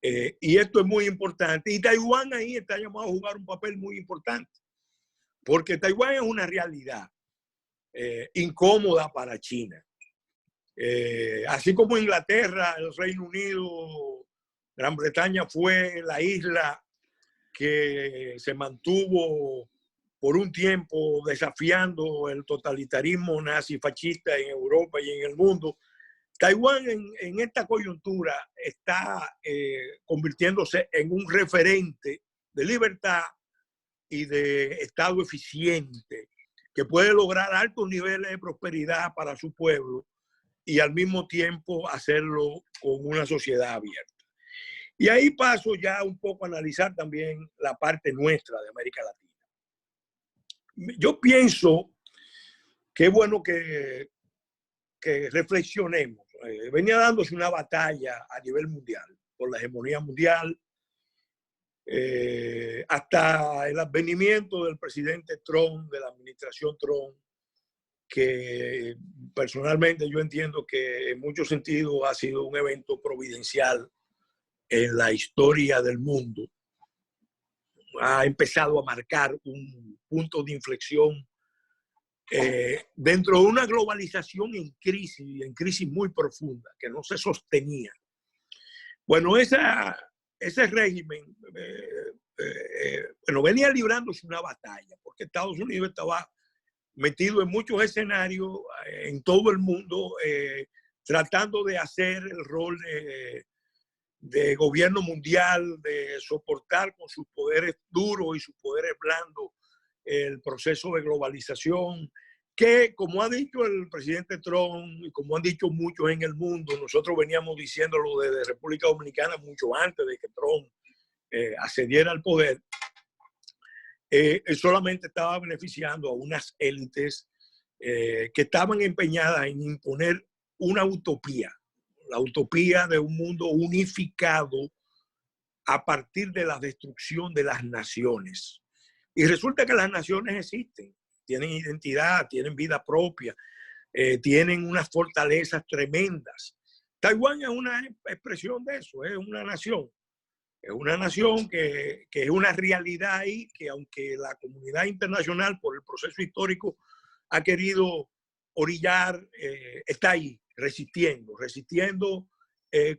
Y esto es muy importante. Y Taiwán ahí está llamado a jugar un papel muy importante, porque Taiwán es una realidad incómoda para China. Así como Inglaterra, el Reino Unido, Gran Bretaña fue la isla que se mantuvo por un tiempo desafiando el totalitarismo nazi-fascista en Europa y en el mundo. Taiwán en esta coyuntura está convirtiéndose en un referente de libertad y de Estado eficiente que puede lograr altos niveles de prosperidad para su pueblo y al mismo tiempo hacerlo con una sociedad abierta. Y ahí paso ya un poco a analizar también la parte nuestra de América Latina. Yo pienso que es bueno que reflexionemos. Venía dándose una batalla a nivel mundial por la hegemonía mundial, hasta el advenimiento del presidente Trump, de la administración Trump, que personalmente yo entiendo que en muchos sentidos ha sido un evento providencial en la historia del mundo. Ha empezado a marcar un punto de inflexión dentro de una globalización en crisis muy profunda, que no se sostenía. Bueno, ese régimen venía librándose una batalla, porque Estados Unidos estaba metido en muchos escenarios en todo el mundo, tratando de hacer el rol de gobierno mundial, de soportar con sus poderes duros y sus poderes blandos el proceso de globalización, que como ha dicho el presidente Trump y como han dicho muchos en el mundo, nosotros veníamos diciéndolo desde República Dominicana mucho antes de que Trump accediera al poder, solamente estaba beneficiando a unas élites que estaban empeñadas en imponer una utopía, la utopía de un mundo unificado a partir de la destrucción de las naciones. Y resulta que las naciones existen, tienen identidad, tienen vida propia, tienen unas fortalezas tremendas. Taiwán es una expresión de eso, es una nación. Es una nación que es una realidad ahí, que aunque la comunidad internacional por el proceso histórico ha querido orillar, está ahí, resistiendo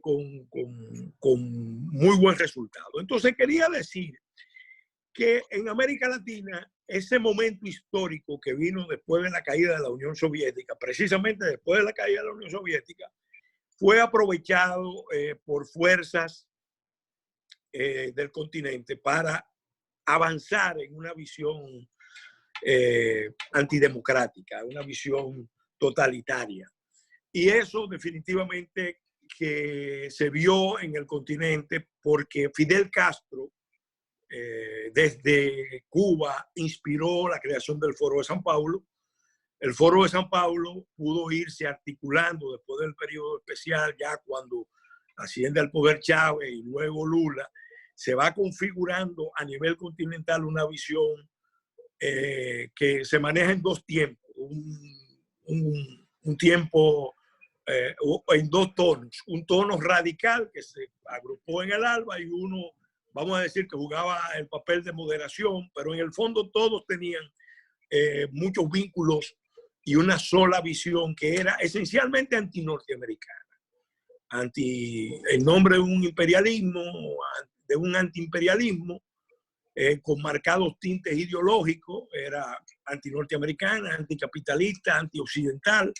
con muy buen resultado. Entonces quería decir que en América Latina, ese momento histórico que vino después de la caída de la Unión Soviética, precisamente después de la caída de la Unión Soviética, fue aprovechado por fuerzas del continente para avanzar en una visión antidemocrática, una visión totalitaria. Y eso definitivamente que se vio en el continente porque Fidel Castro, desde Cuba, inspiró la creación del Foro de San Pablo. El Foro de San Pablo pudo irse articulando después del periodo especial, ya cuando asciende al poder Chávez y luego Lula, se va configurando a nivel continental una visión que se maneja en dos tiempos. Un tiempo en dos tonos. Un tono radical que se agrupó en el ALBA y uno, vamos a decir, que jugaba el papel de moderación, pero en el fondo todos tenían muchos vínculos y una sola visión que era esencialmente anti-norteamericana, en nombre de un imperialismo, de un antiimperialismo con marcados tintes ideológicos, era anti-norteamericana, anticapitalista, antioccidental,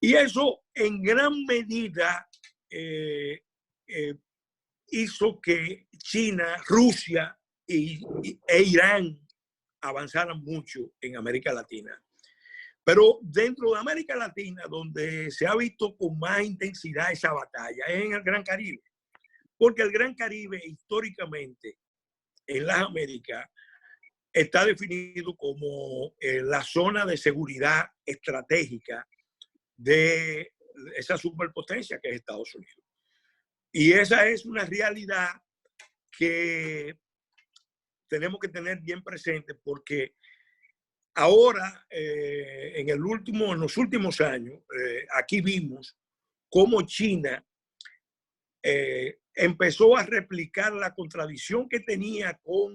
y eso en gran medida hizo que China, Rusia e Irán avanzaran mucho en América Latina. Pero dentro de América Latina, donde se ha visto con más intensidad esa batalla, es en el Gran Caribe. Porque el Gran Caribe, históricamente, en las Américas, está definido como la zona de seguridad estratégica de esa superpotencia que es Estados Unidos. Y esa es una realidad que tenemos que tener bien presente porque ahora, en los últimos años, aquí vimos cómo China empezó a replicar la contradicción que tenía con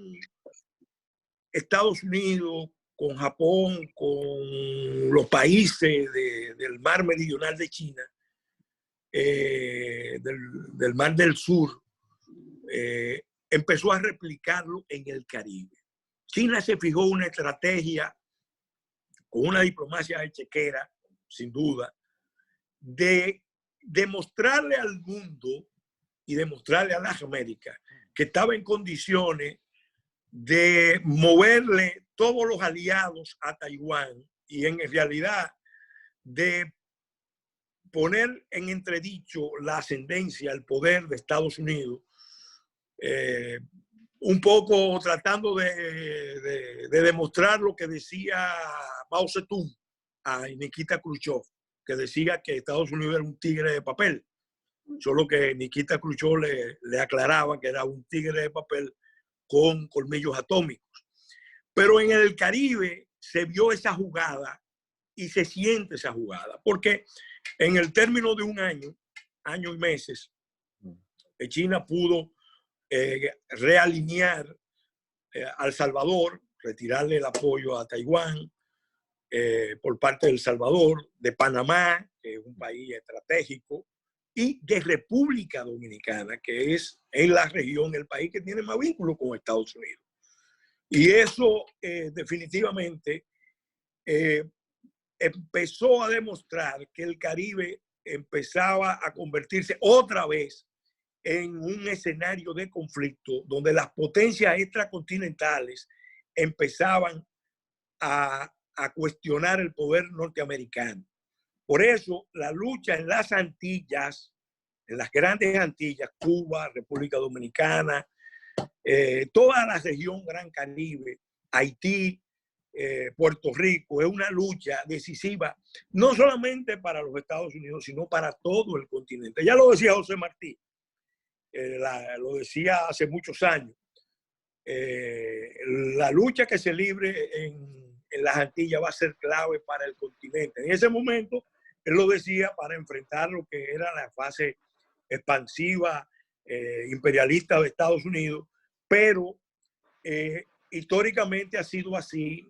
Estados Unidos, con Japón, con los países del mar meridional de China, del mar del sur, empezó a replicarlo en el Caribe. China se fijó una estrategia con una diplomacia chequera, sin duda, de demostrarle al mundo y demostrarle a las Américas que estaba en condiciones de moverle todos los aliados a Taiwán y en realidad de poner en entredicho la ascendencia, el poder de Estados Unidos, un poco tratando de demostrar lo que decía Mao Zedong a Nikita Khrushchev, que decía que Estados Unidos era un tigre de papel, solo que Nikita Khrushchev le aclaraba que era un tigre de papel con colmillos atómicos. Pero en el Caribe se vio esa jugada y se siente esa jugada, porque en el término de un año y meses, China pudo realinear a El Salvador, retirarle el apoyo a Taiwán por parte de El Salvador, de Panamá, que es un país estratégico, y de República Dominicana, que es en la región el país que tiene más vínculos con Estados Unidos. Y eso definitivamente empezó a demostrar que el Caribe empezaba a convertirse otra vez en un escenario de conflicto donde las potencias extracontinentales empezaban a cuestionar el poder norteamericano. Por eso la lucha en las Antillas, en las grandes Antillas, Cuba, República Dominicana, toda la región Gran Caribe, Haití, Puerto Rico, es una lucha decisiva, no solamente para los Estados Unidos, sino para todo el continente. Ya lo decía José Martí, lo decía hace muchos años. La lucha que se libre en las Antillas va a ser clave para el continente. En ese momento, él lo decía para enfrentar lo que era la fase expansiva, imperialista de Estados Unidos, pero históricamente ha sido así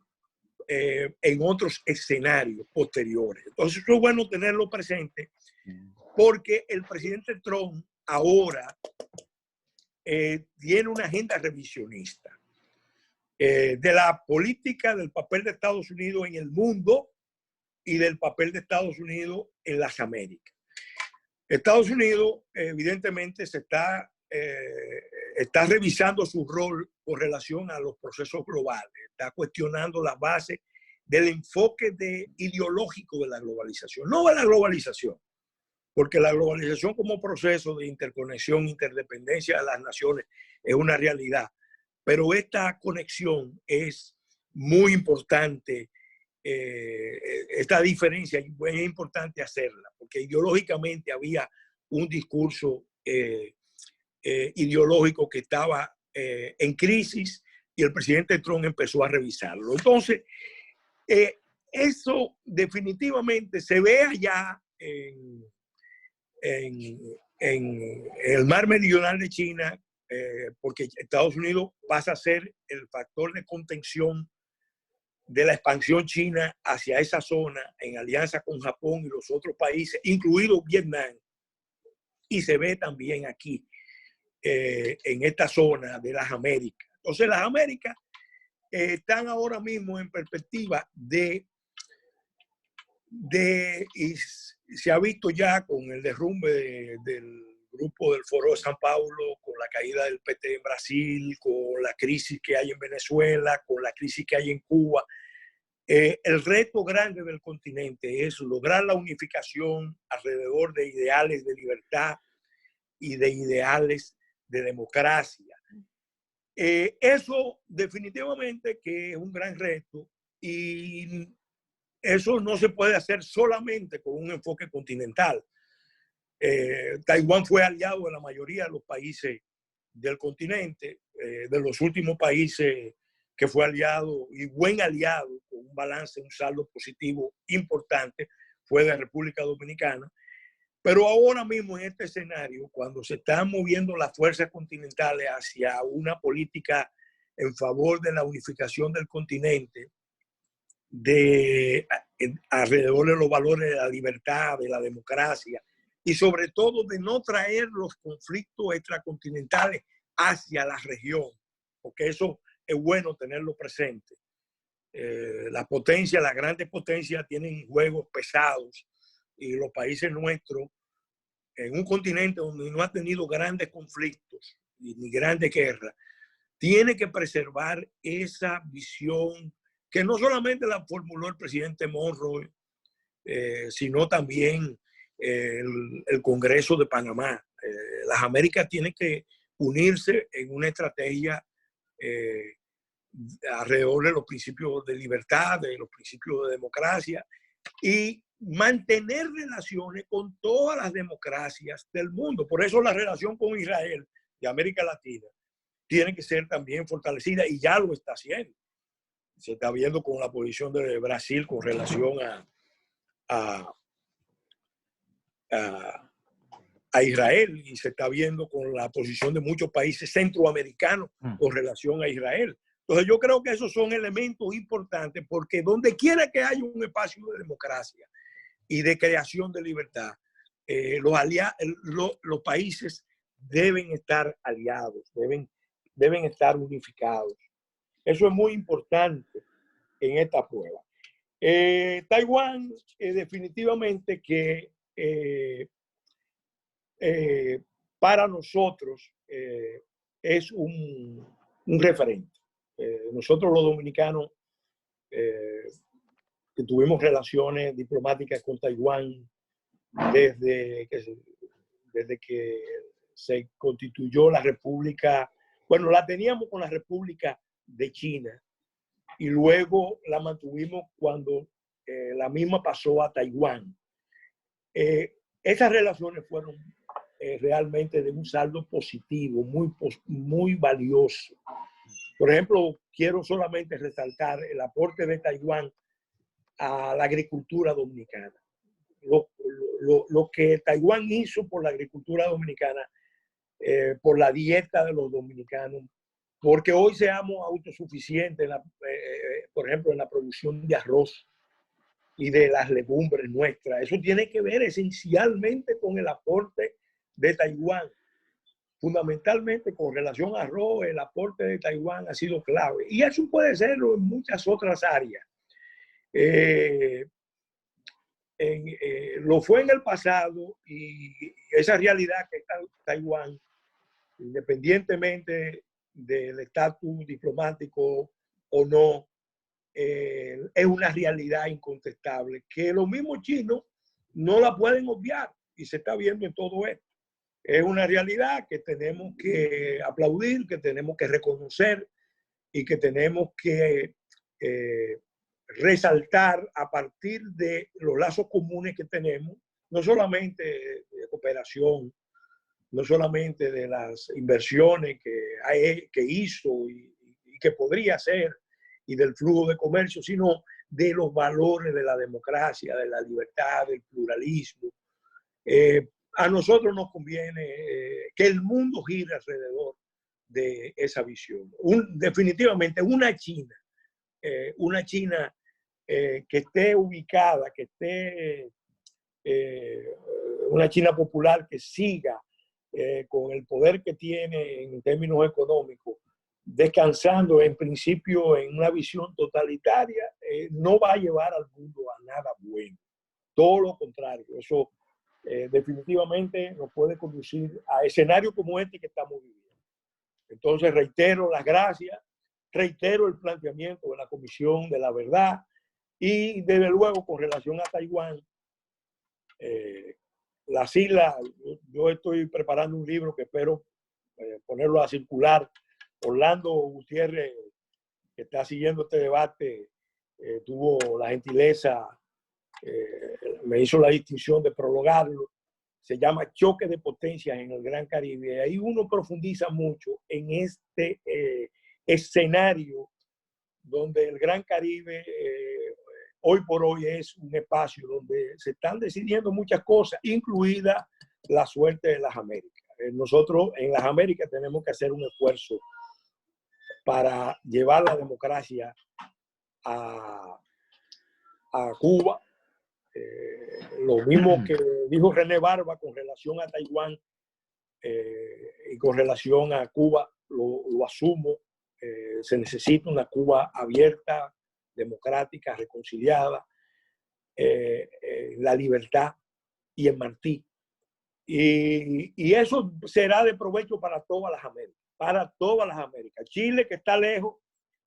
en otros escenarios posteriores. Entonces, eso es bueno tenerlo presente, porque el presidente Trump ahora tiene una agenda revisionista de la política, del papel de Estados Unidos en el mundo y del papel de Estados Unidos en las Américas. Estados Unidos evidentemente está revisando su rol con relación a los procesos globales, está cuestionando las bases del enfoque ideológico de la globalización, no de la globalización, porque la globalización como proceso de interconexión, interdependencia de las naciones es una realidad, pero esta conexión es muy importante. Esta diferencia es importante hacerla, porque ideológicamente había un discurso ideológico que estaba en crisis y el presidente Trump empezó a revisarlo. Entonces, eso definitivamente se ve allá en el mar meridional de China, porque Estados Unidos pasa a ser el factor de contención de la expansión china hacia esa zona en alianza con Japón y los otros países, incluido Vietnam, y se ve también aquí en esta zona de las Américas. Entonces las Américas están ahora mismo en perspectiva y se ha visto ya con el derrumbe del grupo del Foro de San Paulo, con la caída del PT en Brasil, con la crisis que hay en Venezuela, con la crisis que hay en Cuba. El reto grande del continente es lograr la unificación alrededor de ideales de libertad y de ideales de democracia. Eso definitivamente que es un gran reto y eso no se puede hacer solamente con un enfoque continental. Taiwán fue aliado de la mayoría de los países del continente, de los últimos países que fue aliado y buen aliado, con un balance, un saldo positivo importante, fue de República Dominicana. Pero ahora mismo en este escenario, cuando se están moviendo las fuerzas continentales hacia una política en favor de la unificación del continente, alrededor de los valores de la libertad, de la democracia, y sobre todo de no traer los conflictos extracontinentales hacia la región, porque eso es bueno tenerlo presente. Las potencias, las grandes potencias tienen juegos pesados y los países nuestros, en un continente donde no ha tenido grandes conflictos ni grandes guerras, tiene que preservar esa visión que no solamente la formuló el presidente Monroe, sino también el Congreso de Panamá. Las Américas tienen que unirse en una estrategia alrededor de los principios de libertad, de los principios de democracia y mantener relaciones con todas las democracias del mundo. Por eso la relación con Israel de América Latina tiene que ser también fortalecida y ya lo está haciendo. Se está viendo con la posición de Brasil con relación a Israel y se está viendo con la posición de muchos países centroamericanos con relación a Israel. Entonces yo creo que esos son elementos importantes porque donde quiera que haya un espacio de democracia y de creación de libertad, los países deben estar aliados, deben estar unificados. Eso es muy importante en esta prueba. Taiwán definitivamente que para nosotros es un referente. Nosotros los dominicanos que tuvimos relaciones diplomáticas con Taiwán desde que se constituyó la República, bueno, la teníamos con la República de China y luego la mantuvimos cuando la misma pasó a Taiwán. Esas relaciones fueron realmente de un saldo positivo, muy valioso. Por ejemplo, quiero solamente resaltar el aporte de Taiwán a la agricultura dominicana. Lo que Taiwán hizo por la agricultura dominicana, por la dieta de los dominicanos, porque hoy seamos autosuficientes, por ejemplo, en la producción de arroz y de las legumbres nuestras. Eso tiene que ver esencialmente con el aporte de Taiwán. Fundamentalmente con relación a arroz, el aporte de Taiwán ha sido clave. Y eso puede serlo en muchas otras áreas. Lo fue en el pasado y esa realidad que está Taiwán, independientemente del estatus diplomático o no, es una realidad incontestable que los mismos chinos no la pueden obviar y se está viendo en todo esto. Es una realidad que tenemos que aplaudir, que tenemos que reconocer y que tenemos que resaltar a partir de los lazos comunes que tenemos, no solamente de cooperación, no solamente de las inversiones que hizo y que podría hacer y del flujo de comercio, sino de los valores de la democracia, de la libertad, del pluralismo. A nosotros nos conviene que el mundo gire alrededor de esa visión. Definitivamente una China que esté ubicada, que esté una China popular que siga con el poder que tiene en términos económicos, descansando en principio en una visión totalitaria, no va a llevar al mundo a nada bueno. Todo lo contrario, eso definitivamente nos puede conducir a escenarios como este que estamos viviendo. Entonces reitero las gracias, reitero el planteamiento de la Comisión de la Verdad y desde luego con relación a Taiwán, las islas, yo estoy preparando un libro que espero ponerlo a circular. Orlando Gutiérrez, que está siguiendo este debate, tuvo la gentileza, me hizo la distinción de prologarlo. Se llama Choque de Potencias en el Gran Caribe. Ahí uno profundiza mucho en este escenario donde el Gran Caribe hoy por hoy es un espacio donde se están decidiendo muchas cosas, incluida la suerte de las Américas. Nosotros en las Américas tenemos que hacer un esfuerzo para llevar la democracia a Cuba. Lo mismo que dijo René Barba con relación a Taiwán y con relación a Cuba, lo asumo. Se necesita una Cuba abierta, democrática, reconciliada, la libertad y en Martí. Y eso será de provecho para todas las Américas. Para todas las Américas. Chile, que está lejos,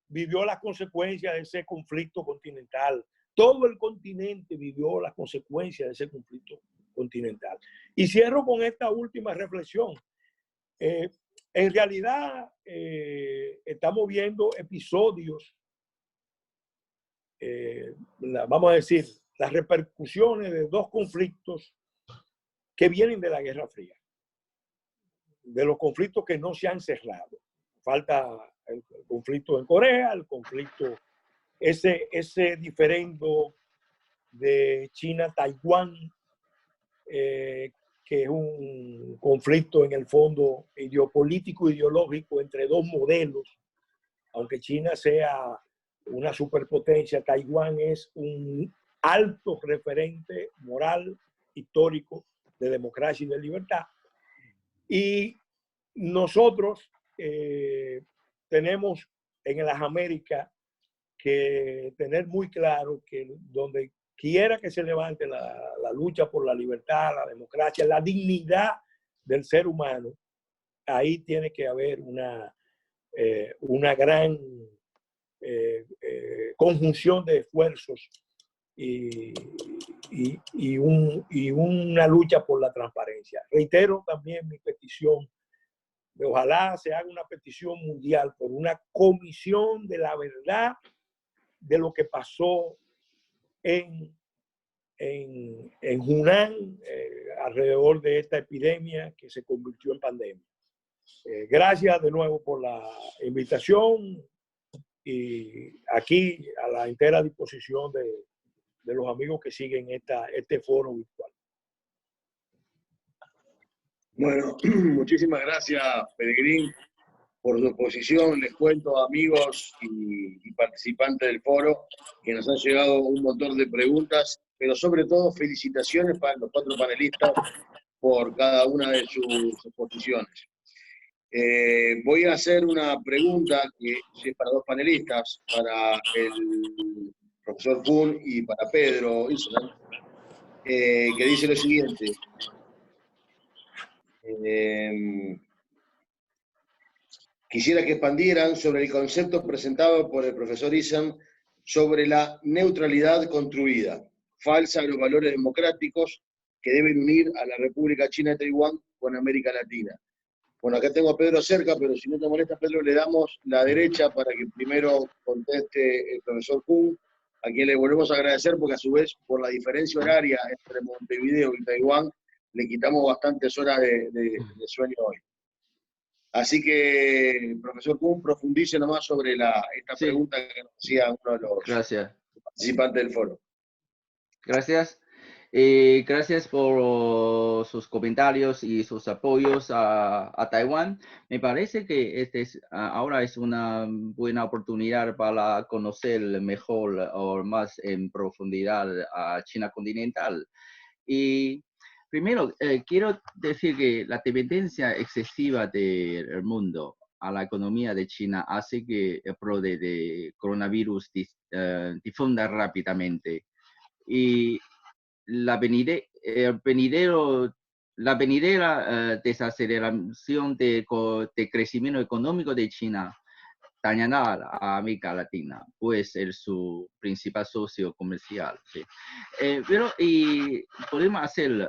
vivió las consecuencias de ese conflicto continental. Todo el continente vivió las consecuencias de ese conflicto continental. continental. Y cierro con esta última reflexión. En realidad, estamos viendo episodios, vamos a decir, las repercusiones de dos conflictos que vienen de la Guerra Fría, de los conflictos que no se han cerrado. Falta el conflicto en Corea, el conflicto, ese diferendo de China-Taiwán, que es un conflicto en el fondo ideopolítico, ideológico entre dos modelos. Aunque China sea una superpotencia, Taiwán es un alto referente moral, histórico, de democracia y de libertad. Y nosotros tenemos en las Américas que tener muy claro que donde quiera que se levante la lucha por la libertad, la democracia, la dignidad del ser humano, ahí tiene que haber una gran conjunción de esfuerzos y una lucha por la transparencia. Reitero también mi petición de ojalá se haga una petición mundial por una comisión de la verdad de lo que pasó en Hunan alrededor de esta epidemia que se convirtió en pandemia. Gracias de nuevo por la invitación y aquí a la entera disposición de los amigos que siguen este foro virtual. Bueno, muchísimas gracias, Peregrín, por su exposición. Les cuento, amigos y participantes del foro, que nos han llegado un montón de preguntas, pero sobre todo felicitaciones para los 4 panelistas por cada una de sus exposiciones. Voy a hacer una pregunta que es para 2 panelistas, para el profesor Kuhn y para Pedro Island, que dice lo siguiente. Quisiera que expandieran sobre el concepto presentado por el profesor Island sobre la neutralidad construida, falsa a los valores democráticos que deben unir a la República China de Taiwán con América Latina. Bueno, acá tengo a Pedro cerca, pero si no te molesta, Pedro, le damos la derecha para que primero conteste el profesor Kuhn, a quien le volvemos a agradecer porque a su vez, por la diferencia horaria entre Montevideo y Taiwán, le quitamos bastantes horas de sueño hoy. Así que, profesor Kuhn, profundice nomás sobre esta pregunta que nos hacía uno de los participantes del foro. Gracias. Gracias por sus comentarios y sus apoyos a Taiwán. Me parece que ahora es una buena oportunidad para conocer mejor o más en profundidad a China continental. Y primero, quiero decir que la dependencia excesiva del mundo a la economía de China hace que el brote de coronavirus difunda rápidamente. Y la venidera desaceleración de crecimiento económico de China dañará a América Latina, pues es su principal socio comercial. ¿Sí? Pero podemos hacer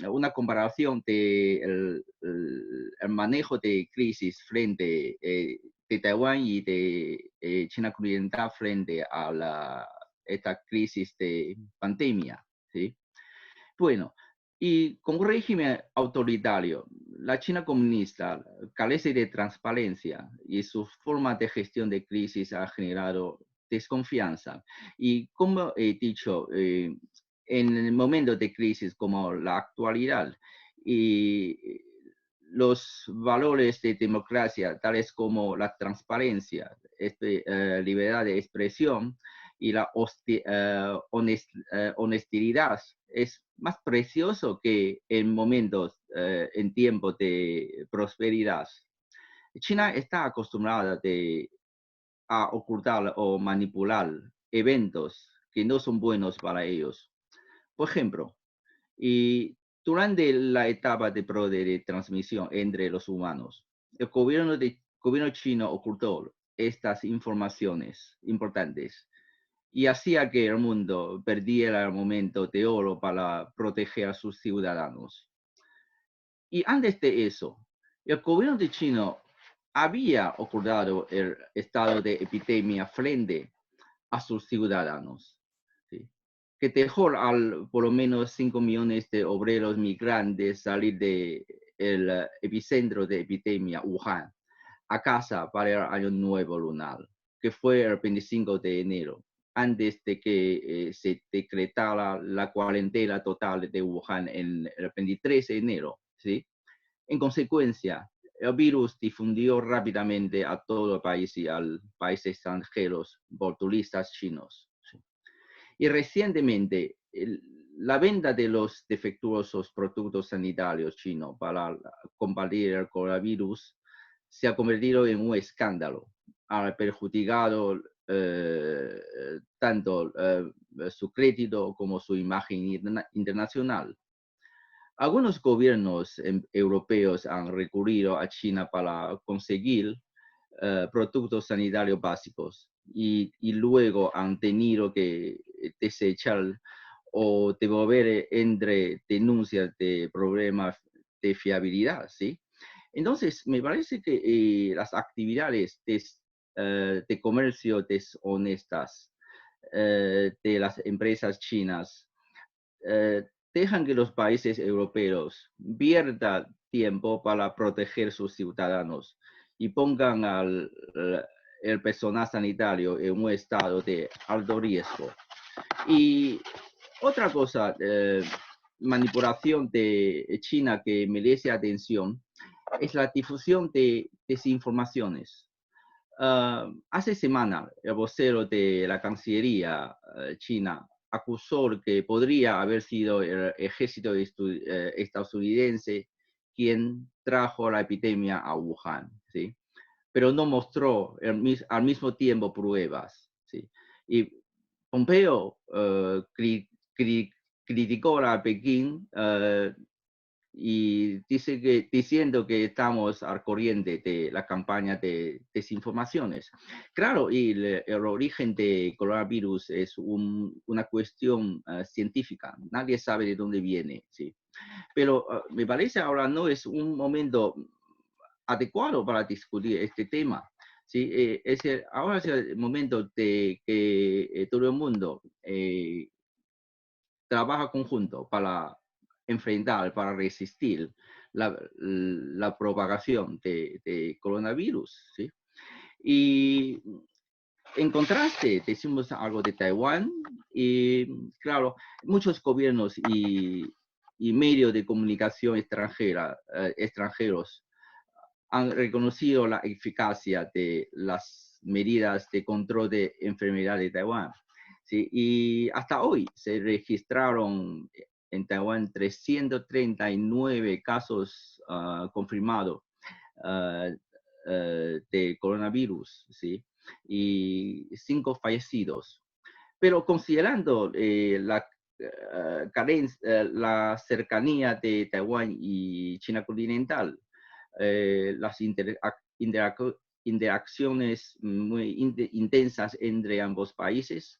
una comparación de el manejo de crisis frente de Taiwán y de China continental frente a esta crisis de pandemia, ¿sí? Bueno, y con un régimen autoritario, la China comunista carece de transparencia y su forma de gestión de crisis ha generado desconfianza. Y como he dicho, en momentos de crisis como la actualidad, y los valores de democracia, tales como la transparencia, libertad de expresión, y la honestidad es más precioso que en momentos, en tiempos de prosperidad. China está acostumbrada a ocultar o manipular eventos que no son buenos para ellos. Por ejemplo, durante la etapa de transmisión entre los humanos, el gobierno chino ocultó estas informaciones importantes. y hacía que el mundo perdiera el momento de oro para proteger a sus ciudadanos. Y antes de eso, el gobierno de China había acordado el estado de epidemia frente a sus ciudadanos, ¿sí? Que dejó por lo menos 5 millones de obreros migrantes salir del epicentro de epidemia, Wuhan, a casa para el Año Nuevo Lunar, que fue el 25 de enero, antes de que se decretara la cuarentena total de Wuhan en el 23 de enero, ¿sí? En consecuencia, el virus difundió rápidamente a todo el país y a países extranjeros por turistas chinos, ¿sí? Y recientemente, la venta de los defectuosos productos sanitarios chinos para combatir el coronavirus se ha convertido en un escándalo. Ha perjudicado tanto su crédito como su imagen internacional. Algunos gobiernos europeos han recurrido a China para conseguir productos sanitarios básicos y luego han tenido que desechar o devolver entre denuncias de problemas de fiabilidad, ¿sí? Entonces, me parece que las actividades de comercio deshonestas de las empresas chinas dejan que los países europeos pierdan tiempo para proteger sus ciudadanos y pongan el personal sanitario en un estado de alto riesgo. Y otra cosa, manipulación de China que merece atención, es la difusión de desinformaciones. Hace semana, el vocero de la Cancillería china acusó que podría haber sido el ejército estadounidense quien trajo la epidemia a Wuhan, ¿sí? Pero no mostró al mismo tiempo pruebas, ¿sí? Y Pompeo criticó a Pekín y diciendo que estamos al corriente de la campaña de desinformaciones. Claro, y el origen del coronavirus es una cuestión científica. Nadie sabe de dónde viene, ¿sí? Pero me parece ahora no es un momento adecuado para discutir este tema. ¿Sí? Ahora es el momento de que todo el mundo trabaja conjunto para enfrentar, para resistir la propagación de coronavirus, ¿sí? Y en contraste, decimos algo de Taiwán, y claro, muchos gobiernos y medios de comunicación extranjeros han reconocido la eficacia de las medidas de control de enfermedad de Taiwán. Sí, y hasta hoy se registraron en Taiwán 339 casos confirmados de coronavirus, ¿sí? Y 5 fallecidos. Pero considerando la cercanía de Taiwán y China continental, las interacciones muy intensas entre ambos países,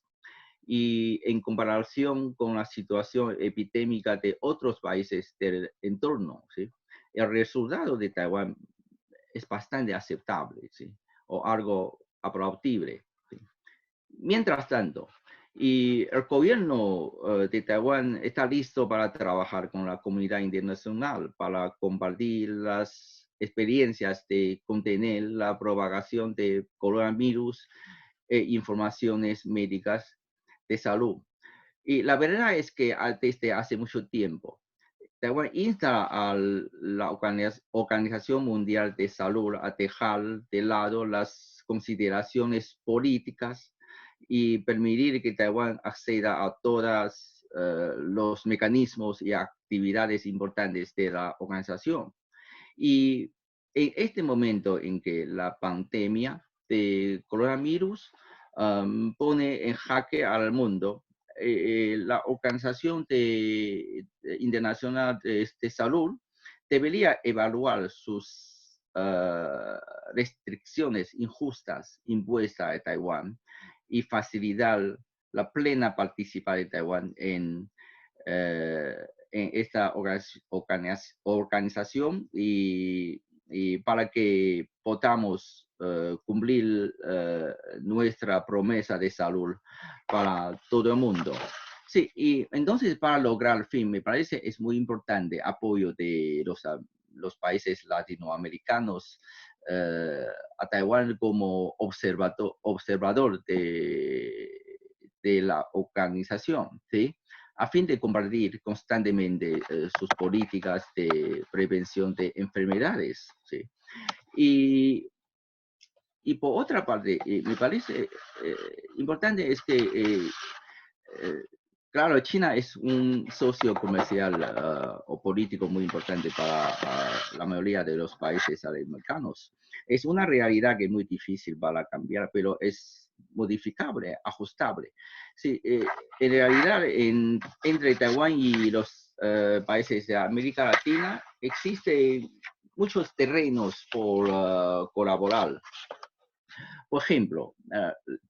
y en comparación con la situación epidémica de otros países del entorno, ¿sí? El resultado de Taiwán es bastante aceptable, ¿sí? O algo aplaudible, ¿sí? Mientras tanto, y el gobierno de Taiwán está listo para trabajar con la comunidad internacional para compartir las experiencias de contener la propagación de coronavirus e informaciones médicas de salud. Y la verdad es que desde hace mucho tiempo, Taiwán insta a la Organización Mundial de Salud a dejar de lado las consideraciones políticas y permitir que Taiwán acceda a todos los mecanismos y actividades importantes de la organización. Y en este momento en que la pandemia de coronavirus pone en jaque al mundo, la Organización Internacional de Salud debería evaluar sus restricciones injustas impuestas a Taiwán y facilitar la plena participación de Taiwán en esta organización y para que podamos cumplir nuestra promesa de salud para todo el mundo. Sí, y entonces para lograr el fin, me parece es muy importante apoyo de los países latinoamericanos a Taiwán como observador de la organización, ¿sí? A fin de compartir constantemente sus políticas de prevención de enfermedades, ¿sí? Y por otra parte, me parece importante es que, claro, China es un socio comercial o político muy importante para la mayoría de los países latinoamericanos. Es una realidad que es muy difícil para cambiar, pero es modificable, ajustable. Sí, en realidad, entre Taiwán y los países de América Latina existen muchos terrenos por colaborar. Por ejemplo,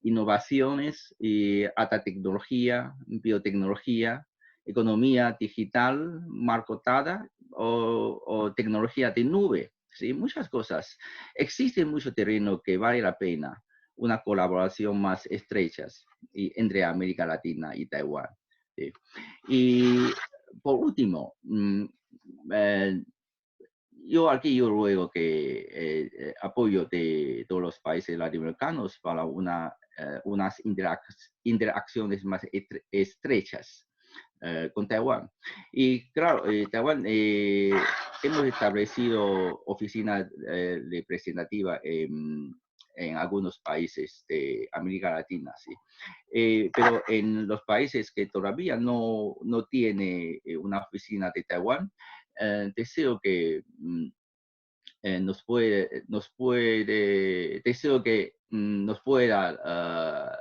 innovaciones, alta tecnología, biotecnología, economía digital, marcotada o tecnología de nube. ¿Sí? Muchas cosas. Existe mucho terreno que vale la pena una colaboración más estrecha entre América Latina y Taiwán. ¿Sí? Y por último, yo ruego que apoyo de todos los países latinoamericanos para unas interacciones más estrechas con Taiwán. Y claro, Taiwán hemos establecido oficinas representativas en algunos países de América Latina, ¿sí? Pero en los países que todavía no tiene una oficina de Taiwán, deseo que deseo que nos pueda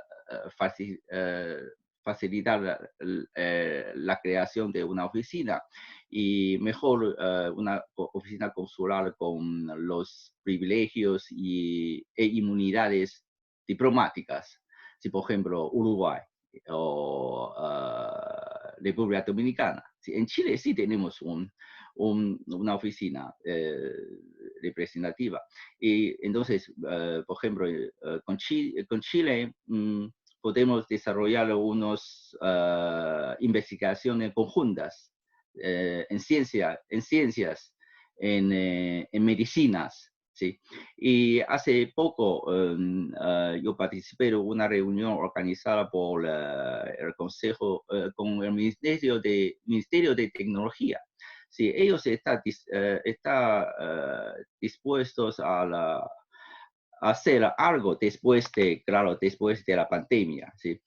facilitar la creación de una oficina y mejor una oficina consular con los privilegios e inmunidades diplomáticas, si por ejemplo Uruguay o República Dominicana. Sí, en Chile sí tenemos una oficina representativa. Y entonces, por ejemplo, con Chile podemos desarrollar unas investigaciones conjuntas en ciencias, en medicinas. ¿Sí? Y hace poco yo participé en una reunión organizada por el Consejo con el Ministerio de Tecnología. Sí, ellos están dispuestos a hacer algo después de la pandemia, ¿sí?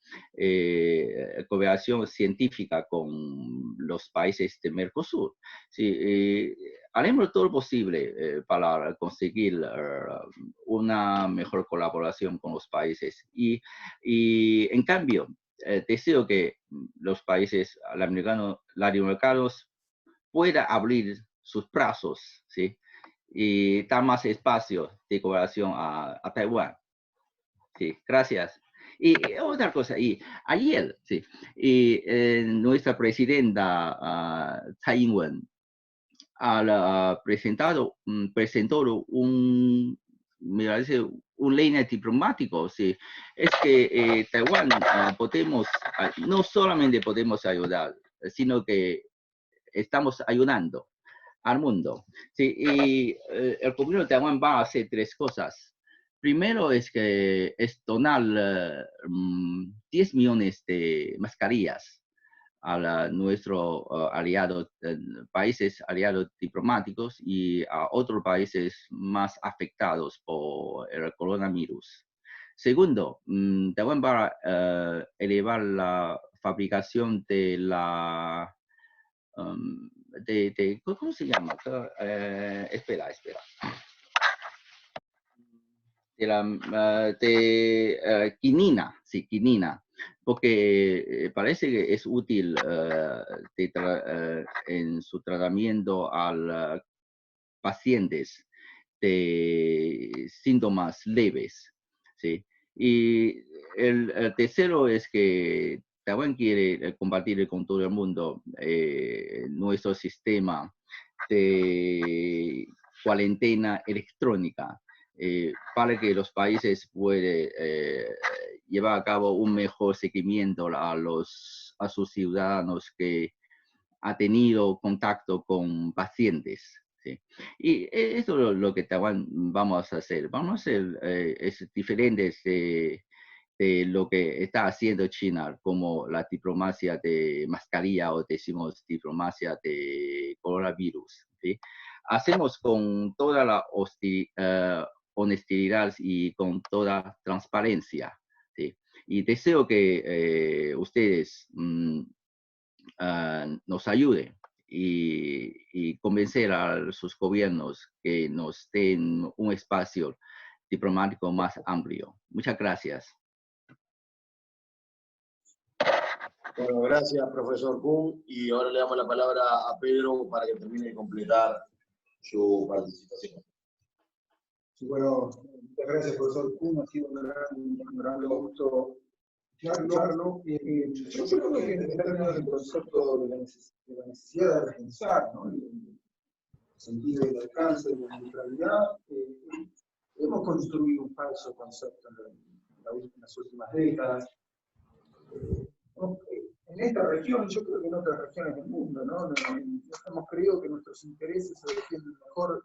Cooperación científica con los países de Mercosur. ¿Sí? Haremos todo lo posible para conseguir una mejor colaboración con los países. Y en cambio, deseo que los países latinoamericanos puedan abrir sus brazos, ¿sí? Y dar más espacio de cooperación a Taiwán. Sí, gracias. Y otra cosa, y ayer, sí, nuestra presidenta Tsai Ing-wen presentó me parece, un línea diplomático, sí. Es que Taiwán no solamente podemos ayudar, sino que estamos ayudando al mundo. Sí, y el gobierno de Taiwán va a hacer tres cosas. Primero es donar 10 millones de mascarillas a nuestros países aliados diplomáticos y a otros países más afectados por el coronavirus. Segundo, Taiwán va a elevar la fabricación de la ¿cómo se llama? Espera. Quinina, sí, quinina, porque parece que es útil en su tratamiento a pacientes de síntomas leves, ¿sí? Y el tercero es que Taiwán quiere compartir con todo el mundo nuestro sistema de cuarentena electrónica para que los países puedan llevar a cabo un mejor seguimiento a sus ciudadanos que ha tenido contacto con pacientes. ¿Sí? Y esto es lo que Taiwán vamos a hacer. Vamos a hacer es diferente de lo que está haciendo China, como la diplomacia de mascarilla o decimos diplomacia de coronavirus. ¿Sí? Hacemos con toda la honestidad y con toda transparencia. ¿Sí? Y deseo que ustedes nos ayuden y convencer a sus gobiernos que nos den un espacio diplomático más amplio. Muchas gracias. Bueno, gracias, profesor Kuhn. Y ahora le damos la palabra a Pedro para que termine de completar su participación. Sí, bueno, muchas gracias, profesor Kuhn. Ha sido un gran gusto escucharlo. Yo creo que en términos del concepto de la necesidad de repensar, ¿no? El sentido del alcance de la neutralidad, hemos construido un falso concepto en las últimas décadas. En esta región, yo creo que en otras regiones del mundo, ¿no? Hemos creído que nuestros intereses se defienden mejor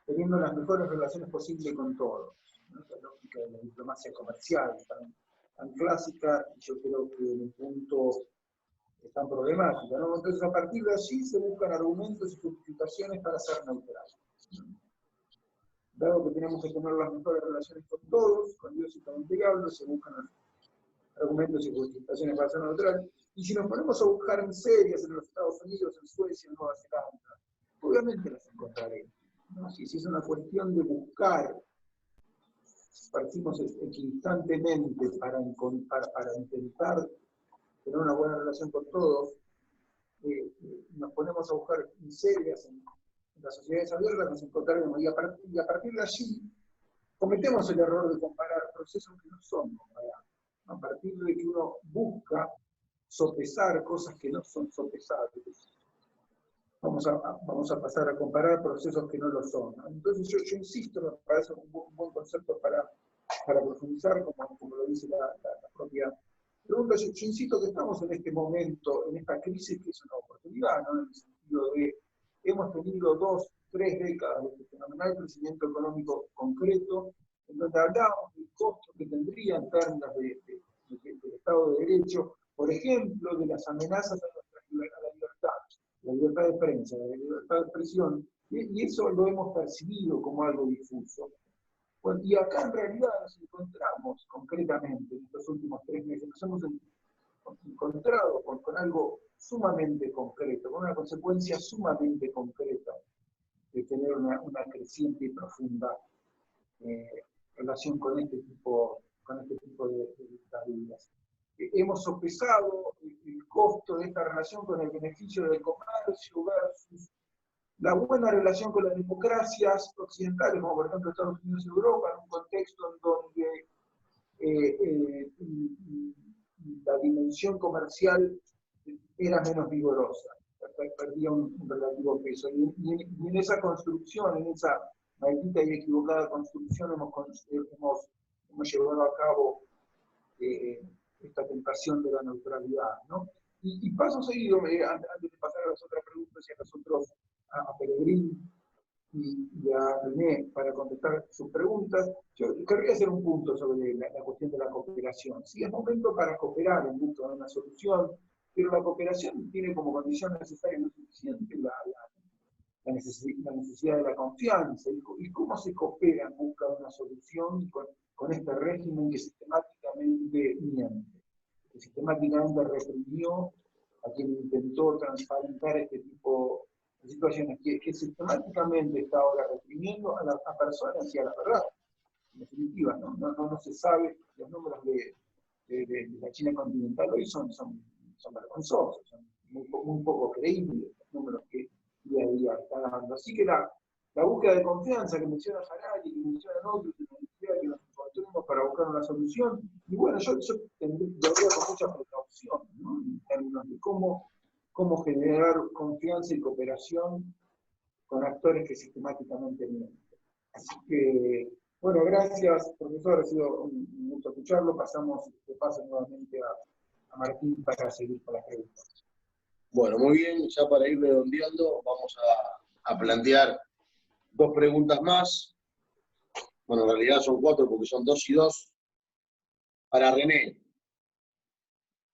teniendo las mejores relaciones posibles con todos. ¿No? Esta lógica de la diplomacia comercial tan clásica, y yo creo que en un punto es tan problemática, ¿no? Entonces, a partir de allí se buscan argumentos y justificaciones para ser neutrales. Dado que tenemos que tener las mejores relaciones con todos, con Dios y con el diablo, se buscan argumentos y justificaciones para ser neutral. Y si nos ponemos a buscar en serias en los Estados Unidos, en Suecia, en Nueva Zelanda, obviamente las encontraremos, ¿no? Si es una cuestión de buscar, partimos equidistantemente para intentar tener una buena relación con todos, nos ponemos a buscar en serias en las sociedades abiertas, nos encontraremos. Y a partir de allí, cometemos el error de comparar procesos que no son comparables. A partir de que uno busca sopesar cosas que no son sopesables, vamos a pasar a comparar procesos que no lo son, ¿no? Entonces yo insisto, me parece un buen concepto para profundizar, como lo dice la propia pregunta. Yo insisto que estamos en este momento, en esta crisis que es una oportunidad, ¿no? En el sentido de, hemos tenido 2, 3 décadas de fenomenal crecimiento económico concreto, en donde hablábamos del costo que tendría en términos del Estado de Derecho, por ejemplo, de las amenazas a la libertad de prensa, la libertad de expresión, y eso lo hemos percibido como algo difuso. Bueno, y acá en realidad nos encontramos concretamente en estos últimos 3 meses, nos hemos encontrado con algo sumamente concreto, con una consecuencia sumamente concreta de tener una creciente y profunda relación con este tipo de dictaduras. Hemos sopesado el costo de esta relación con el beneficio del comercio versus la buena relación con las democracias occidentales, como por ejemplo Estados Unidos y Europa, en un contexto en donde la dimensión comercial era menos vigorosa, perdía un relativo peso. Y en esa construcción, en esa maldita y equivocada construcción, hemos llevado a cabo esta tentación de la neutralidad, ¿no? Y paso seguido, antes de pasar a las otras preguntas y a los otros, a Pellegrini y a René, para contestar sus preguntas, yo querría hacer un punto sobre la cuestión de la cooperación. Sí, es momento para cooperar en busca de una solución, pero la cooperación tiene como condición necesaria y no suficiente la necesidad de la confianza. ¿Y cómo se coopera en busca de una solución con este régimen que sistemáticamente miente, que sistemáticamente reprimió a quien intentó transparentar este tipo de situaciones, que sistemáticamente está ahora reprimiendo a personas y a la verdad? En definitiva, no se sabe, los números de la China continental hoy son vergonzosos, son muy poco creíbles los números que día a día está dando. Así que la búsqueda de confianza que menciona Harari, que mencionan otros, la necesidad que nos encontremos para buscar una solución. Y bueno, yo lo veo con mucha precaución, ¿no? En términos de cómo generar confianza y cooperación con actores que sistemáticamente mienten. Así que, bueno, gracias, profesor, ha sido un gusto escucharlo. Le paso nuevamente a Martín para seguir con las preguntas. Bueno, muy bien, ya para ir redondeando, vamos a plantear 2 preguntas más. Bueno, en realidad son 4 porque son 2 y 2. Para René,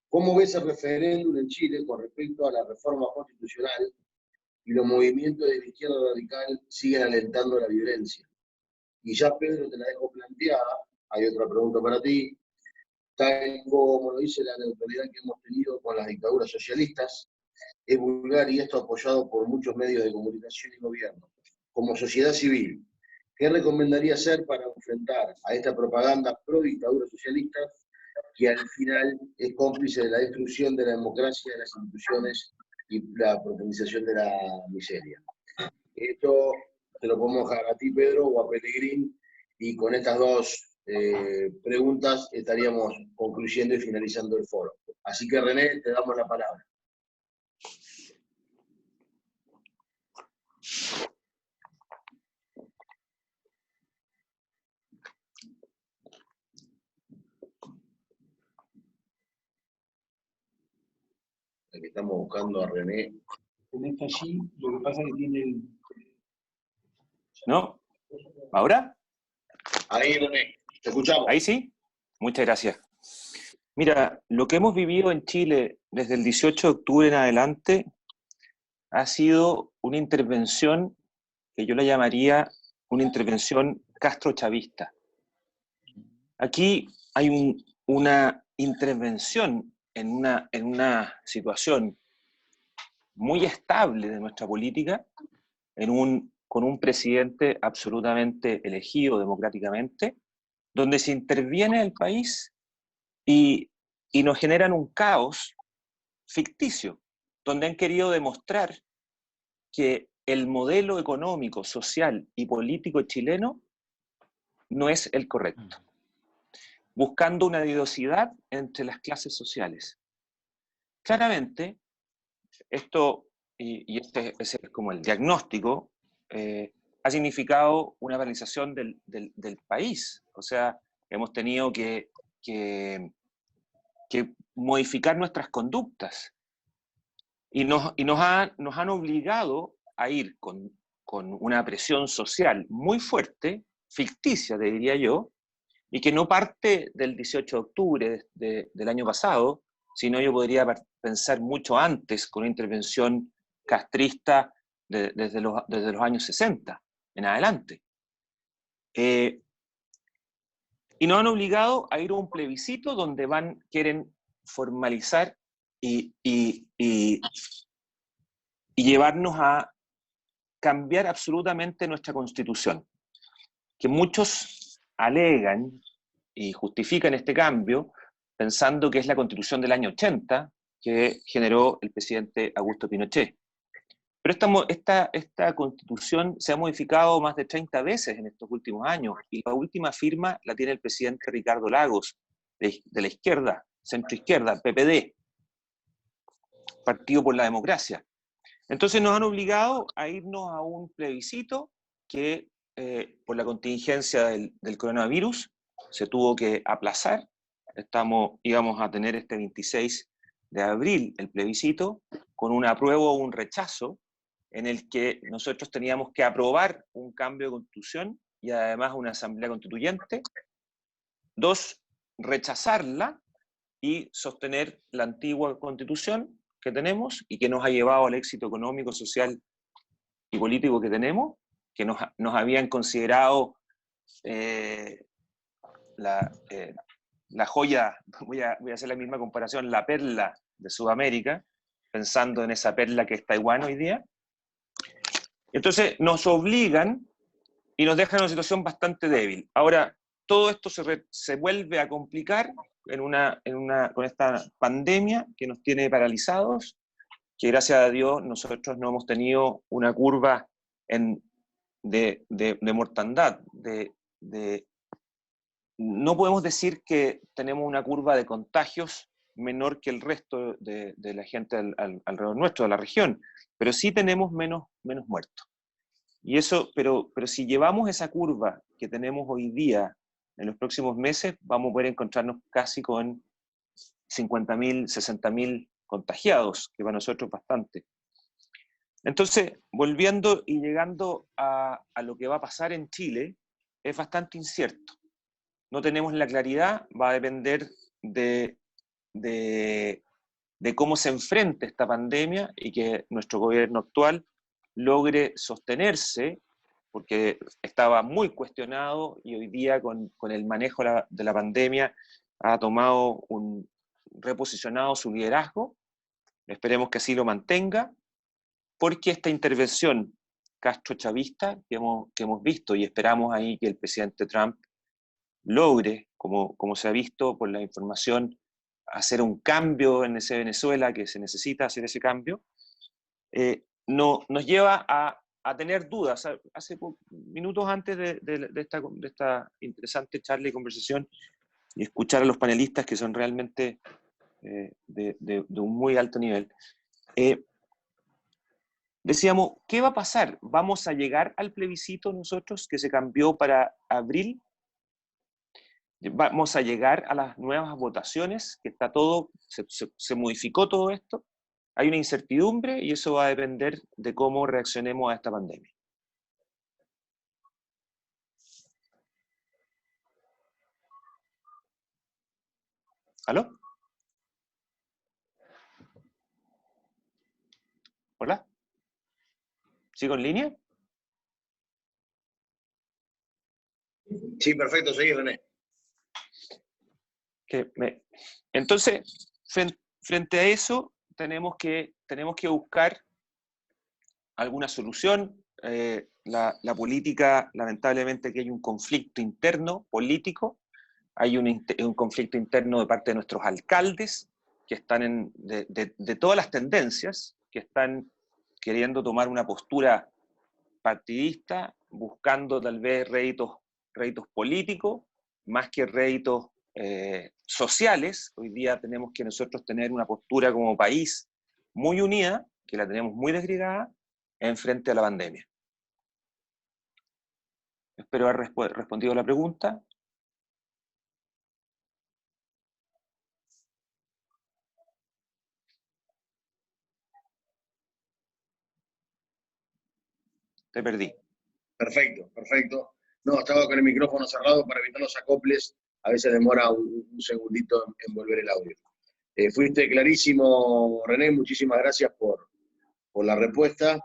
¿cómo ves el referéndum en Chile con respecto a la reforma constitucional y los movimientos de la izquierda radical siguen alentando la violencia? Y ya, Pedro, te la dejo planteada. Hay otra pregunta para ti. Tal como lo dice la neutralidad que hemos tenido con las dictaduras socialistas, es vulgar y esto apoyado por muchos medios de comunicación y gobierno. Como sociedad civil, ¿qué recomendaría hacer para enfrentar a esta propaganda pro dictadura socialista que al final es cómplice de la destrucción de la democracia, de las instituciones y la profundización de la miseria? Esto te lo podemos dejar a ti, Pedro, o a Pellegrín, y con estas 2 preguntas estaríamos concluyendo y finalizando el foro. Así que, René, te damos la palabra. Aquí estamos buscando a René. René está allí, lo que pasa es que tiene el... ¿No? ¿Ahora? Ahí, René, te escuchamos. ¿Ahí sí? Muchas gracias. Mira, lo que hemos vivido en Chile desde el 18 de octubre en adelante ha sido una intervención que yo la llamaría una intervención castrochavista. Aquí hay una intervención en una situación muy estable de nuestra política, con un presidente absolutamente elegido democráticamente, donde se interviene el país y nos generan un caos ficticio, donde han querido demostrar que el modelo económico, social y político chileno no es el correcto, buscando una diosidad entre las clases sociales. Claramente, esto, y este es como el diagnóstico, ha significado una paralización del país. O sea, hemos tenido que modificar nuestras conductas. Y nos han obligado a ir con una presión social muy fuerte, ficticia, te diría yo, y que no parte del 18 de octubre del año pasado, sino yo podría pensar mucho antes, con una intervención castrista desde los años 60 en adelante. Y nos han obligado a ir a un plebiscito donde quieren formalizar y llevarnos a cambiar absolutamente nuestra Constitución, que muchos alegan y justifican este cambio pensando que es la Constitución del año 80 que generó el presidente Augusto Pinochet. Pero esta Constitución se ha modificado más de 30 veces en estos últimos años, y la última firma la tiene el presidente Ricardo Lagos, de la izquierda, centroizquierda, PPD, Partido por la Democracia. Entonces nos han obligado a irnos a un plebiscito que por la contingencia del coronavirus se tuvo que aplazar. Íbamos a tener este 26 de abril el plebiscito con un apruebo o un rechazo, en el que nosotros teníamos que aprobar un cambio de constitución y además una asamblea constituyente. 2, rechazarla y sostener la antigua constitución que tenemos y que nos ha llevado al éxito económico, social y político que tenemos, que nos habían considerado la joya, voy a hacer la misma comparación, la perla de Sudamérica, pensando en esa perla que es Taiwán hoy día. Entonces nos obligan y nos dejan en una situación bastante débil. Ahora, todo esto se vuelve a complicar con esta pandemia que nos tiene paralizados, que gracias a Dios nosotros no hemos tenido una curva de mortandad, de no podemos decir que tenemos una curva de contagios menor que el resto de la gente alrededor nuestro, de la región, pero sí tenemos menos muertos. Y eso, pero si llevamos esa curva que tenemos hoy día en los próximos meses, vamos a poder encontrarnos casi con 50.000, 60.000 contagiados, que para nosotros es bastante. Entonces, volviendo y llegando a lo que va a pasar en Chile, es bastante incierto. No tenemos la claridad, va a depender de cómo se enfrente esta pandemia y que nuestro gobierno actual logre sostenerse, porque estaba muy cuestionado y hoy día con el manejo de la pandemia ha tomado reposicionado su liderazgo. Esperemos que así lo mantenga, porque esta intervención castrochavista que hemos visto, y esperamos ahí que el presidente Trump logre, como se ha visto por la información, hacer un cambio en ese Venezuela, que se necesita hacer ese cambio, nos lleva a tener dudas. Hace minutos antes de esta interesante charla y conversación, y escuchar a los panelistas que son realmente de un muy alto nivel, decíamos, ¿qué va a pasar? ¿Vamos a llegar al plebiscito nosotros, que se cambió para abril? ¿Vamos a llegar a las nuevas votaciones? Que está todo, se modificó todo esto. Hay una incertidumbre y eso va a depender de cómo reaccionemos a esta pandemia. ¿Aló? ¿Hola? ¿Sigo en línea? Sí, perfecto, seguí, René. Entonces, frente a eso, tenemos que buscar alguna solución. La política, lamentablemente, que hay un conflicto interno político, hay un conflicto interno de parte de nuestros alcaldes, que están de todas las tendencias, que están queriendo tomar una postura partidista, buscando tal vez réditos políticos, más que réditos sociales. Hoy día tenemos que nosotros tener una postura como país muy unida, que la tenemos muy desgregada, en frente a la pandemia. Espero haber respondido a la pregunta. Te perdí. Perfecto, perfecto. No, estaba con el micrófono cerrado para evitar los acoples. A veces demora un segundito en volver el audio. Fuiste clarísimo, René. Muchísimas gracias por la respuesta.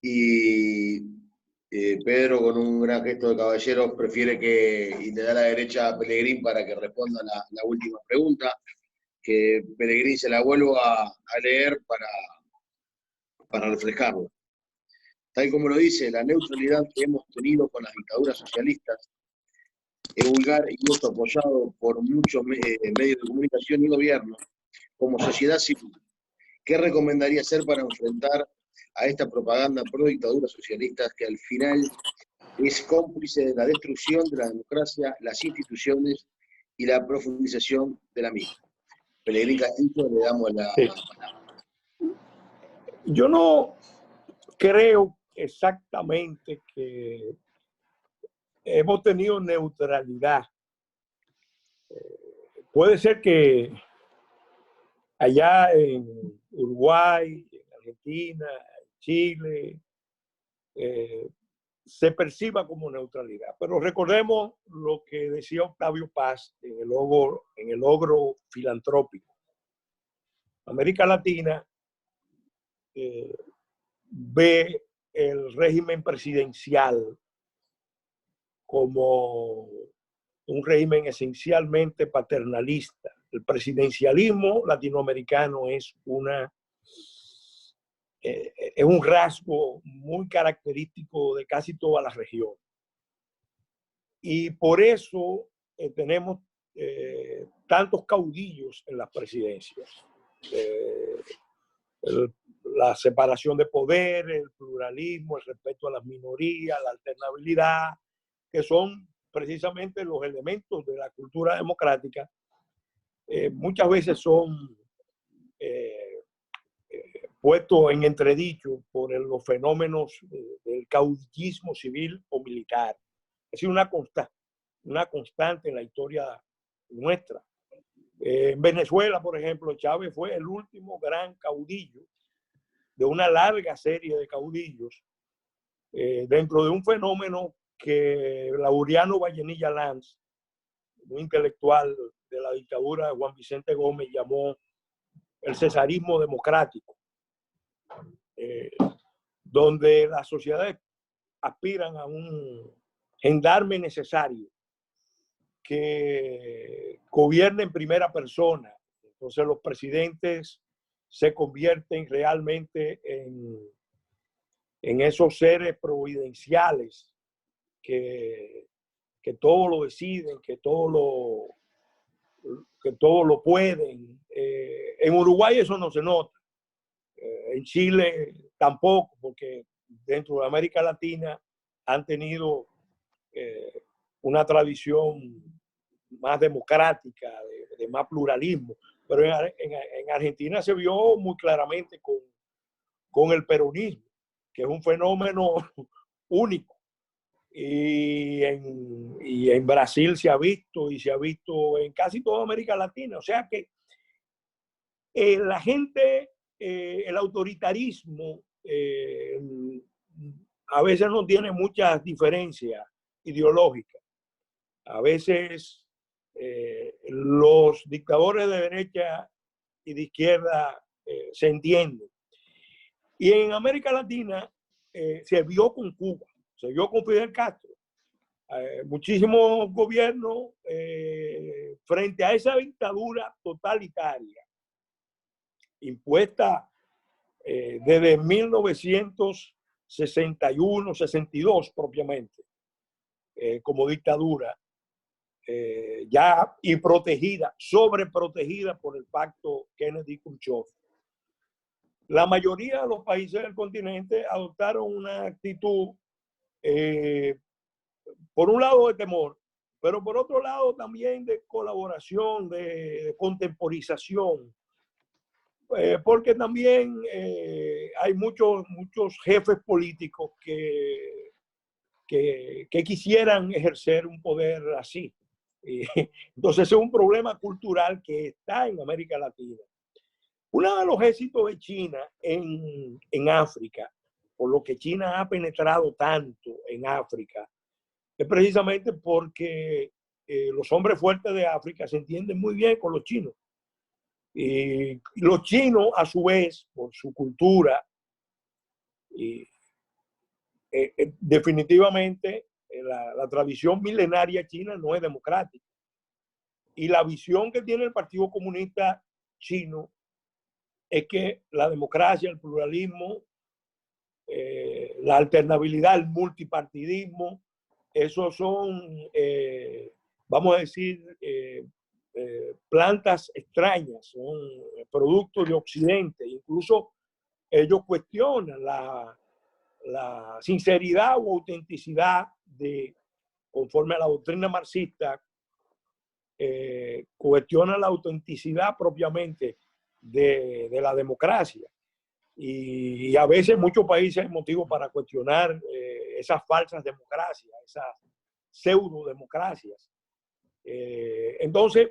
Y Pedro, con un gran gesto de caballero, prefiere y le da la derecha a Pellegrín para que responda la última pregunta, que Pellegrín se la vuelvo a leer para reflejarlo. Tal como lo dice, la neutralidad que hemos tenido con las dictaduras socialistas es vulgar y esto apoyado por muchos medios de comunicación y gobierno, como sociedad civil. ¿Qué recomendaría hacer para enfrentar a esta propaganda pro dictaduras socialistas que al final es cómplice de la destrucción de la democracia, las instituciones y la profundización de la misma? Pellegrín Castillo, le damos la palabra. Yo no creo exactamente que hemos tenido neutralidad. Puede ser que allá en Uruguay, en Argentina, en Chile, se perciba como neutralidad. Pero recordemos lo que decía Octavio Paz en el logro filantrópico. América Latina ve el régimen presidencial como un régimen esencialmente paternalista. El presidencialismo latinoamericano es un rasgo muy característico de casi toda la región. Y por eso tenemos tantos caudillos en las presidencias. La separación de poderes, el pluralismo, el respeto a las minorías, la alternabilidad, que son precisamente los elementos de la cultura democrática muchas veces son puestos en entredicho por los fenómenos del caudillismo civil o militar. Es decir, una constante en la historia nuestra. En Venezuela, por ejemplo, Chávez fue el último gran caudillo de una larga serie de caudillos dentro de un fenómeno que Laureano Vallenilla Lanz, un intelectual de la dictadura de Juan Vicente Gómez, llamó el cesarismo democrático, donde las sociedades aspiran a un gendarme necesario que gobierne en primera persona. Entonces los presidentes se convierten realmente en esos seres providenciales que todo lo deciden, que todo lo pueden. En Uruguay eso no se nota. En Chile tampoco, porque dentro de América Latina han tenido una tradición más democrática, de más pluralismo. Pero en Argentina se vio muy claramente con el peronismo, que es un fenómeno único. Y en Brasil se ha visto, y se ha visto en casi toda América Latina. O sea que la gente, el autoritarismo, a veces no tiene muchas diferencias ideológicas. A veces los dictadores de derecha y de izquierda se entienden. Y en América Latina se vio con Cuba, se vio con Fidel Castro. Muchísimos gobiernos frente a esa dictadura totalitaria impuesta desde 1961, 62 propiamente, como dictadura, ya y protegida, sobreprotegida por el pacto Kennedy-Khrushchev. La mayoría de los países del continente adoptaron una actitud, por un lado de temor, pero por otro lado también de colaboración, de contemporización, porque también hay muchos jefes políticos que quisieran ejercer un poder así. Entonces es un problema cultural que está en América Latina. Uno de los éxitos de China en África, por lo que China ha penetrado tanto en África, es precisamente porque los hombres fuertes de África se entienden muy bien con los chinos. Y los chinos, a su vez, por su cultura, definitivamente la tradición milenaria china no es democrática. Y la visión que tiene el Partido Comunista Chino es que la democracia, el pluralismo, la alternabilidad, el multipartidismo, esos son, vamos a decir, plantas extrañas, son productos de Occidente. Incluso ellos cuestionan la sinceridad o autenticidad conforme a la doctrina marxista, cuestiona la autenticidad propiamente de la democracia. Y a veces muchos países hay motivos para cuestionar esas falsas democracias, esas pseudo-democracias. Entonces,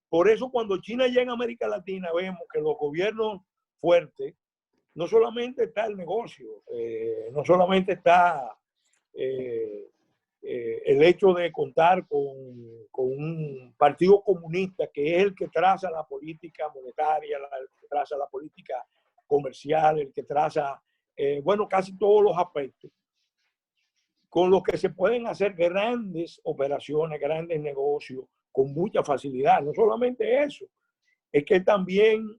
por eso cuando China llega a América Latina vemos que los gobiernos fuertes, no solamente está el negocio, no solamente está el hecho de contar con un partido comunista que es el que traza la política monetaria, el que traza la política comercial, el que traza, bueno, casi todos los aspectos, con los que se pueden hacer grandes operaciones, grandes negocios, con mucha facilidad. No solamente eso, es que también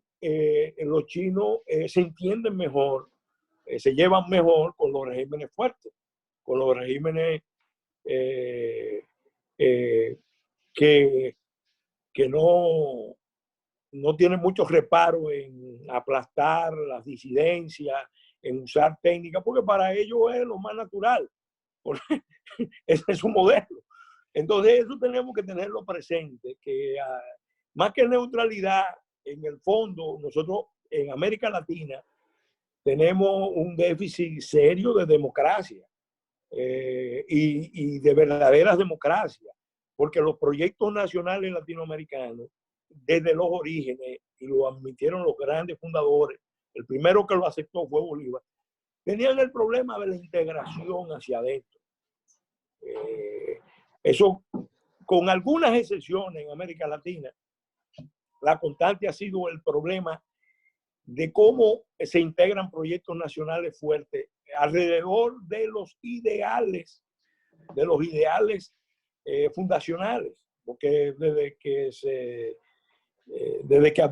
los chinos se entienden mejor, se llevan mejor con los regímenes fuertes, con los regímenes que no tienen mucho reparo en aplastar las disidencias, en usar técnicas, porque para ellos es lo más natural. Ese es su modelo. Entonces, eso tenemos que tenerlo presente, que más que neutralidad, en el fondo, nosotros en América Latina tenemos un déficit serio de democracia y de verdaderas democracias, porque los proyectos nacionales latinoamericanos, desde los orígenes, y lo admitieron los grandes fundadores, el primero que lo aceptó fue Bolívar, tenían el problema de la integración hacia adentro. Eso, con algunas excepciones en América Latina, la constante ha sido el problema de cómo se integran proyectos nacionales fuertes alrededor de los ideales fundacionales, porque desde que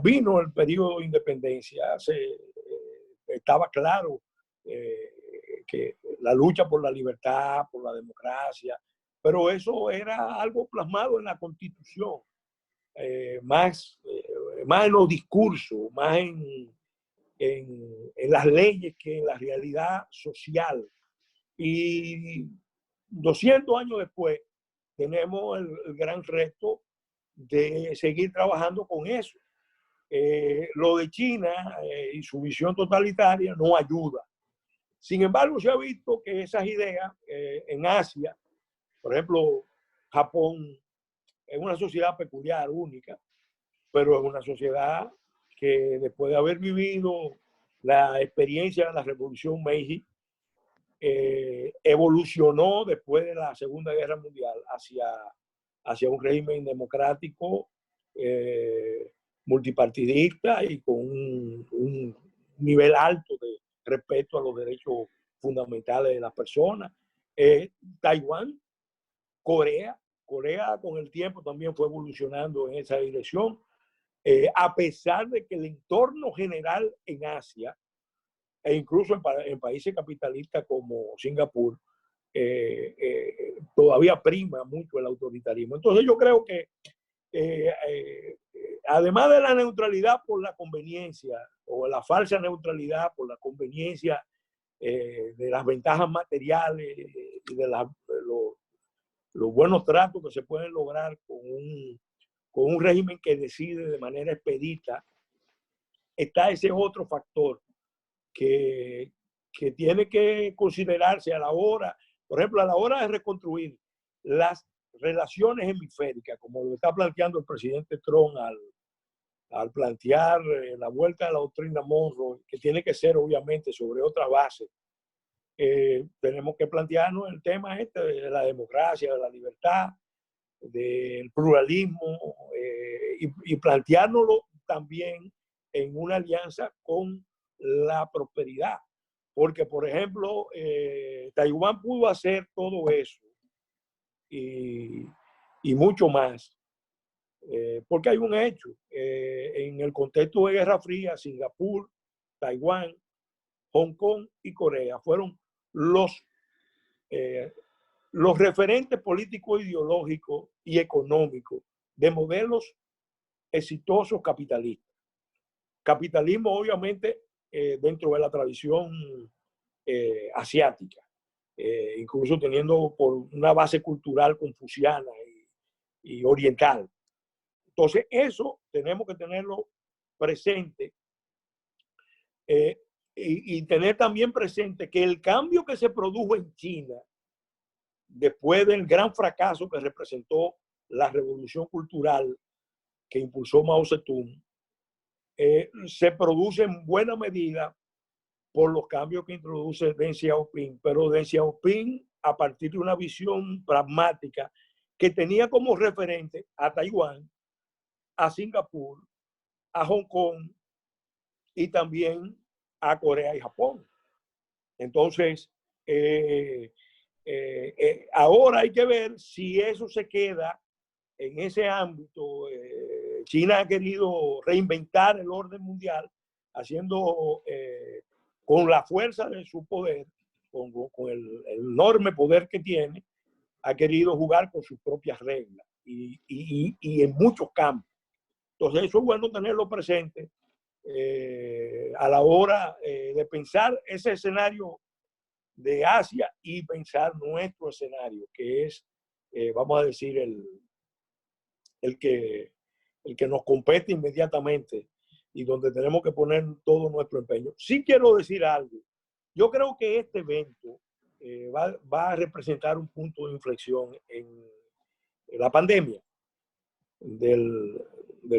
vino el periodo de independencia estaba claro que la lucha por la libertad, por la democracia, pero eso era algo plasmado en la Constitución, más en los discursos, más en las leyes que en la realidad social. Y 200 años después tenemos el gran reto de seguir trabajando con eso. Lo de China y su visión totalitaria no ayuda. Sin embargo, se ha visto que esas ideas en Asia, por ejemplo, Japón, es una sociedad peculiar, única, pero es una sociedad que después de haber vivido la experiencia de la Revolución Meiji, evolucionó después de la Segunda Guerra Mundial hacia un régimen democrático, multipartidista y con un nivel alto de respeto a los derechos fundamentales de las personas. Taiwán, Corea con el tiempo también fue evolucionando en esa dirección, a pesar de que el entorno general en Asia, e incluso en países capitalistas como Singapur, todavía prima mucho el autoritarismo. Entonces yo creo que además de la neutralidad por la conveniencia, o la falsa neutralidad por la conveniencia de las ventajas materiales y de los buenos tratos que se pueden lograr con un régimen que decide de manera expedita, está ese otro factor que tiene que considerarse a la hora, por ejemplo, a la hora de reconstruir las relaciones hemisféricas, como lo está planteando el presidente Trump al plantear la vuelta de la doctrina Monroe, que tiene que ser obviamente sobre otra base. Tenemos que plantearnos el tema de la democracia, de la libertad, del pluralismo, y planteárnoslo también en una alianza con la prosperidad. Porque, por ejemplo, Taiwán pudo hacer todo eso y mucho más, porque hay un hecho. En el contexto de Guerra Fría, Singapur, Taiwán, Hong Kong y Corea fueron los referentes políticos, ideológicos y económicos de modelos exitosos capitalistas. Capitalismo, obviamente, dentro de la tradición asiática, incluso teniendo por una base cultural confuciana y oriental. Entonces, eso tenemos que tenerlo presente, y tener también presente que el cambio que se produjo en China después del gran fracaso que representó la revolución cultural que impulsó Mao Zedong, se produce en buena medida por los cambios que introduce Deng Xiaoping, pero Deng Xiaoping a partir de una visión pragmática que tenía como referente a Taiwán, a Singapur, a Hong Kong y también a Corea y Japón. Entonces, ahora hay que ver si eso se queda en ese ámbito. China ha querido reinventar el orden mundial, haciendo con la fuerza de su poder, con el enorme poder que tiene, ha querido jugar con sus propias reglas y en muchos campos. Entonces eso es bueno tenerlo presente a la hora de pensar ese escenario de Asia y pensar nuestro escenario, que es, vamos a decir, el que nos compete inmediatamente y donde tenemos que poner todo nuestro empeño. Sí quiero decir algo. Yo creo que este evento va a representar un punto de inflexión en la pandemia del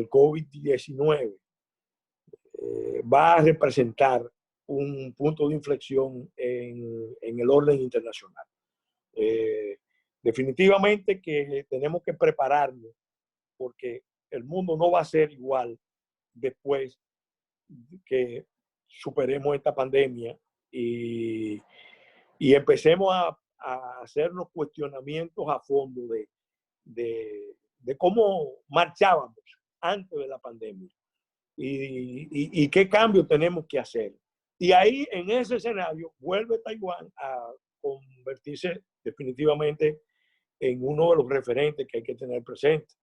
COVID-19. Va a representar un punto de inflexión en el orden internacional. Definitivamente que tenemos que prepararnos porque el mundo no va a ser igual después que superemos esta pandemia y empecemos a hacernos cuestionamientos a fondo de cómo marchábamos antes de la pandemia y qué cambios tenemos que hacer. Y ahí, en ese escenario, vuelve Taiwán a convertirse definitivamente en uno de los referentes que hay que tener presente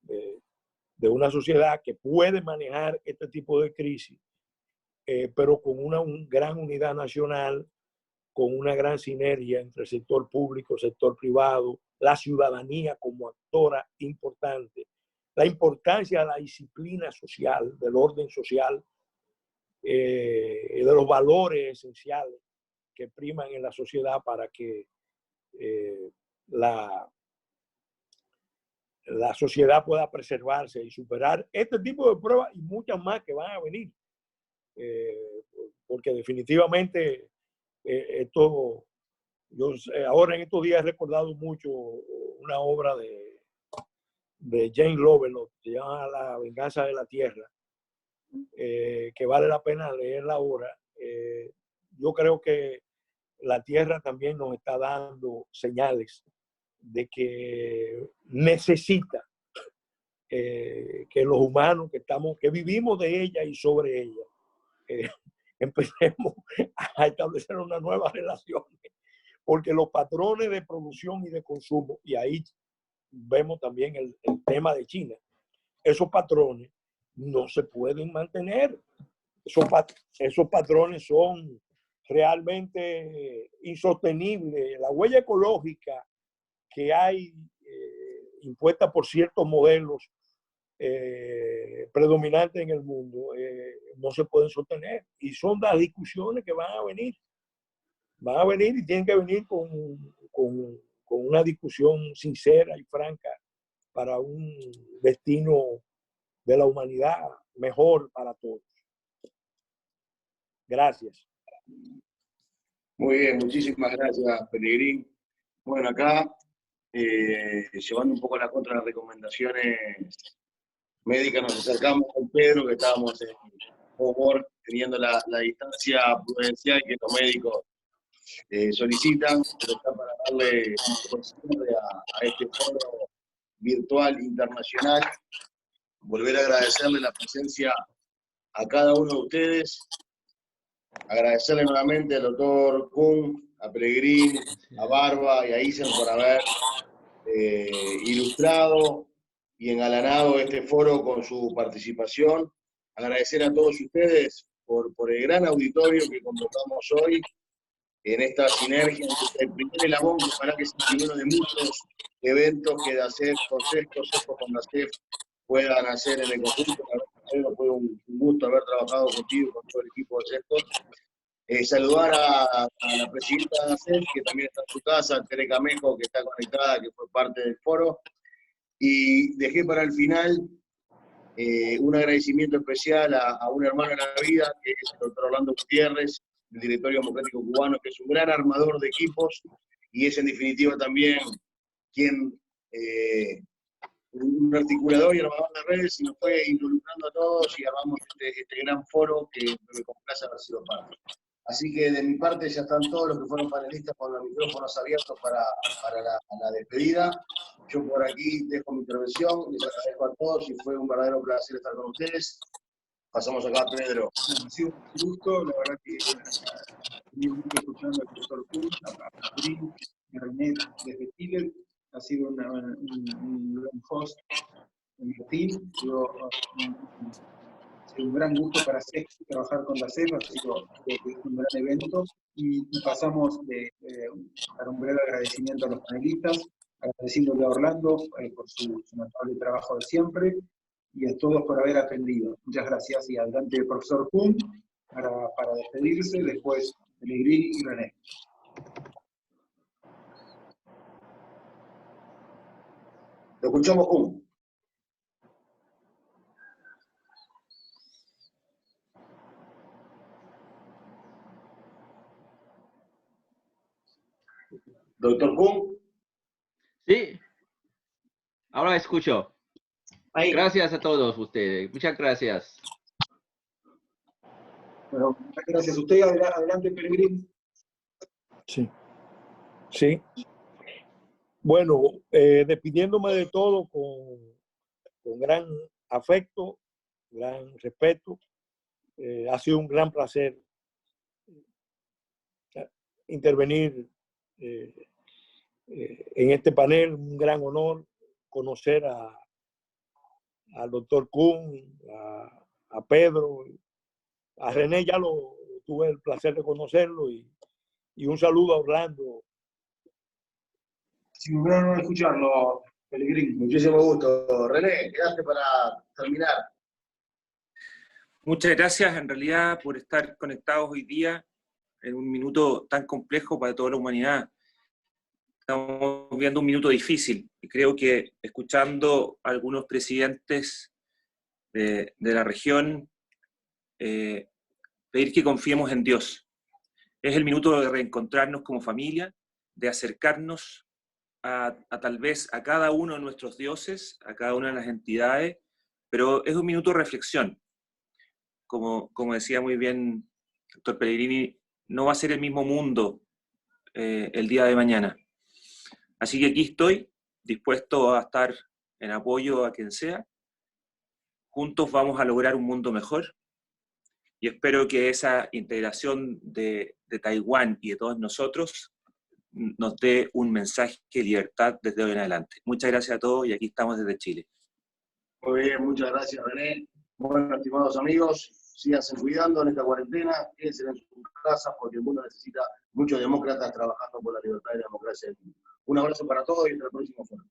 de una sociedad que puede manejar este tipo de crisis, pero con una gran unidad nacional, con una gran sinergia entre el sector público, el sector privado, la ciudadanía como actora importante, la importancia de la disciplina social, del orden social, de los valores esenciales que priman en la sociedad para que la sociedad pueda preservarse y superar este tipo de pruebas y muchas más que van a venir. Porque definitivamente esto, yo ahora en estos días he recordado mucho una obra de Jane Lovelock, que se llama La venganza de la tierra, que vale la pena leerla ahora. Yo creo que la tierra también nos está dando señales de que necesita que los humanos que vivimos de ella y sobre ella, empecemos a establecer una nueva relación, porque los patrones de producción y de consumo, y ahí vemos también el tema de China, esos patrones no se pueden mantener. Esos patrones son realmente insostenibles. La huella ecológica que hay impuesta por ciertos modelos predominantes en el mundo no se pueden sostener. Y son las discusiones que van a venir. Van a venir y tienen que venir con una discusión sincera y franca para un destino de la humanidad mejor para todos. Gracias. Muy bien, muchísimas gracias, Pelegrín. Bueno, acá, llevando un poco la contra las recomendaciones médicas, nos acercamos con Pedro, que estábamos en favor, teniendo la distancia prudencial que los médicos solicitan, pero está para darle un cierre a este foro virtual internacional. Volver a agradecerle la presencia a cada uno de ustedes, agradecerle nuevamente al doctor Kuhn, a Pelegrín, a Barba y a Isen por haber ilustrado y engalanado este foro con su participación. Agradecer a todos ustedes por el gran auditorio que convocamos hoy en esta sinergia entre el primer Elabón, que ojalá que sea uno de muchos eventos que DACEF, COSEF con DACEF puedan hacer en el conjunto. Fue un gusto haber trabajado contigo, con todo el equipo de CESCO. Saludar a la presidenta de DACEF, que también está en su casa, Tere Camejo, que está conectada, que fue parte del foro. Y dejé para el final un agradecimiento especial a un hermano de la vida, que es el doctor Orlando Gutiérrez, del Directorio Democrático Cubano, que es un gran armador de equipos y es en definitiva también quien, un articulador y armador de redes, y nos fue involucrando a todos y armamos este gran foro que me complace haber sido parte. Así que de mi parte ya están todos los que fueron panelistas con los micrófonos abiertos para la despedida. Yo por aquí dejo mi intervención, les agradezco a todos y fue un verdadero placer estar con ustedes. Pasamos acá a Pedro. Ha sido un gusto, la verdad que estoy mucho escuchando al profesor Kuhn, a Brin, a René desde Chile. Ha sido un gran host, Martín. Ha sido un gran gusto para CEF trabajar con la CEF, ha sido un gran evento y pasamos para un breve agradecimiento a los panelistas, agradeciéndole a Orlando por su notable trabajo de siempre y a todos por haber atendido. Muchas gracias y adelante el profesor Kuhn para despedirse, después Pellegrini y René. Lo escuchamos, Kuhn. Doctor Kuhn. Sí, ahora escucho. Ahí. Gracias a todos ustedes. Muchas gracias. Bueno, muchas gracias a usted. Adelante, Pellegrini. Sí. Sí. Bueno, despidiéndome de todo con gran afecto, gran respeto. Ha sido un gran placer intervenir en este panel, un gran honor conocer al doctor Kuhn, a Pedro, a René ya tuve el placer de conocerlo y un saludo a Orlando. Si me hubieran no escucharlo, Pellegrini. Muchísimo gusto. René, quedaste para terminar. Muchas gracias en realidad por estar conectados hoy día en un minuto tan complejo para toda la humanidad. Estamos viendo un minuto difícil y creo que escuchando a algunos presidentes de la región pedir que confiemos en Dios. Es el minuto de reencontrarnos como familia, de acercarnos a tal vez a cada uno de nuestros dioses, a cada una de las entidades, pero es un minuto de reflexión. Como decía muy bien el doctor Pellegrini, no va a ser el mismo mundo el día de mañana. Así que aquí estoy, dispuesto a estar en apoyo a quien sea. Juntos vamos a lograr un mundo mejor y espero que esa integración de Taiwán y de todos nosotros nos dé un mensaje de libertad desde hoy en adelante. Muchas gracias a todos y aquí estamos desde Chile. Muy bien, muchas gracias, René. Bueno, estimados amigos, síganse cuidando en esta cuarentena, quédense en sus casas porque el mundo necesita muchos demócratas trabajando por la libertad y la democracia del mundo. Un abrazo para todos y hasta el próximo foro.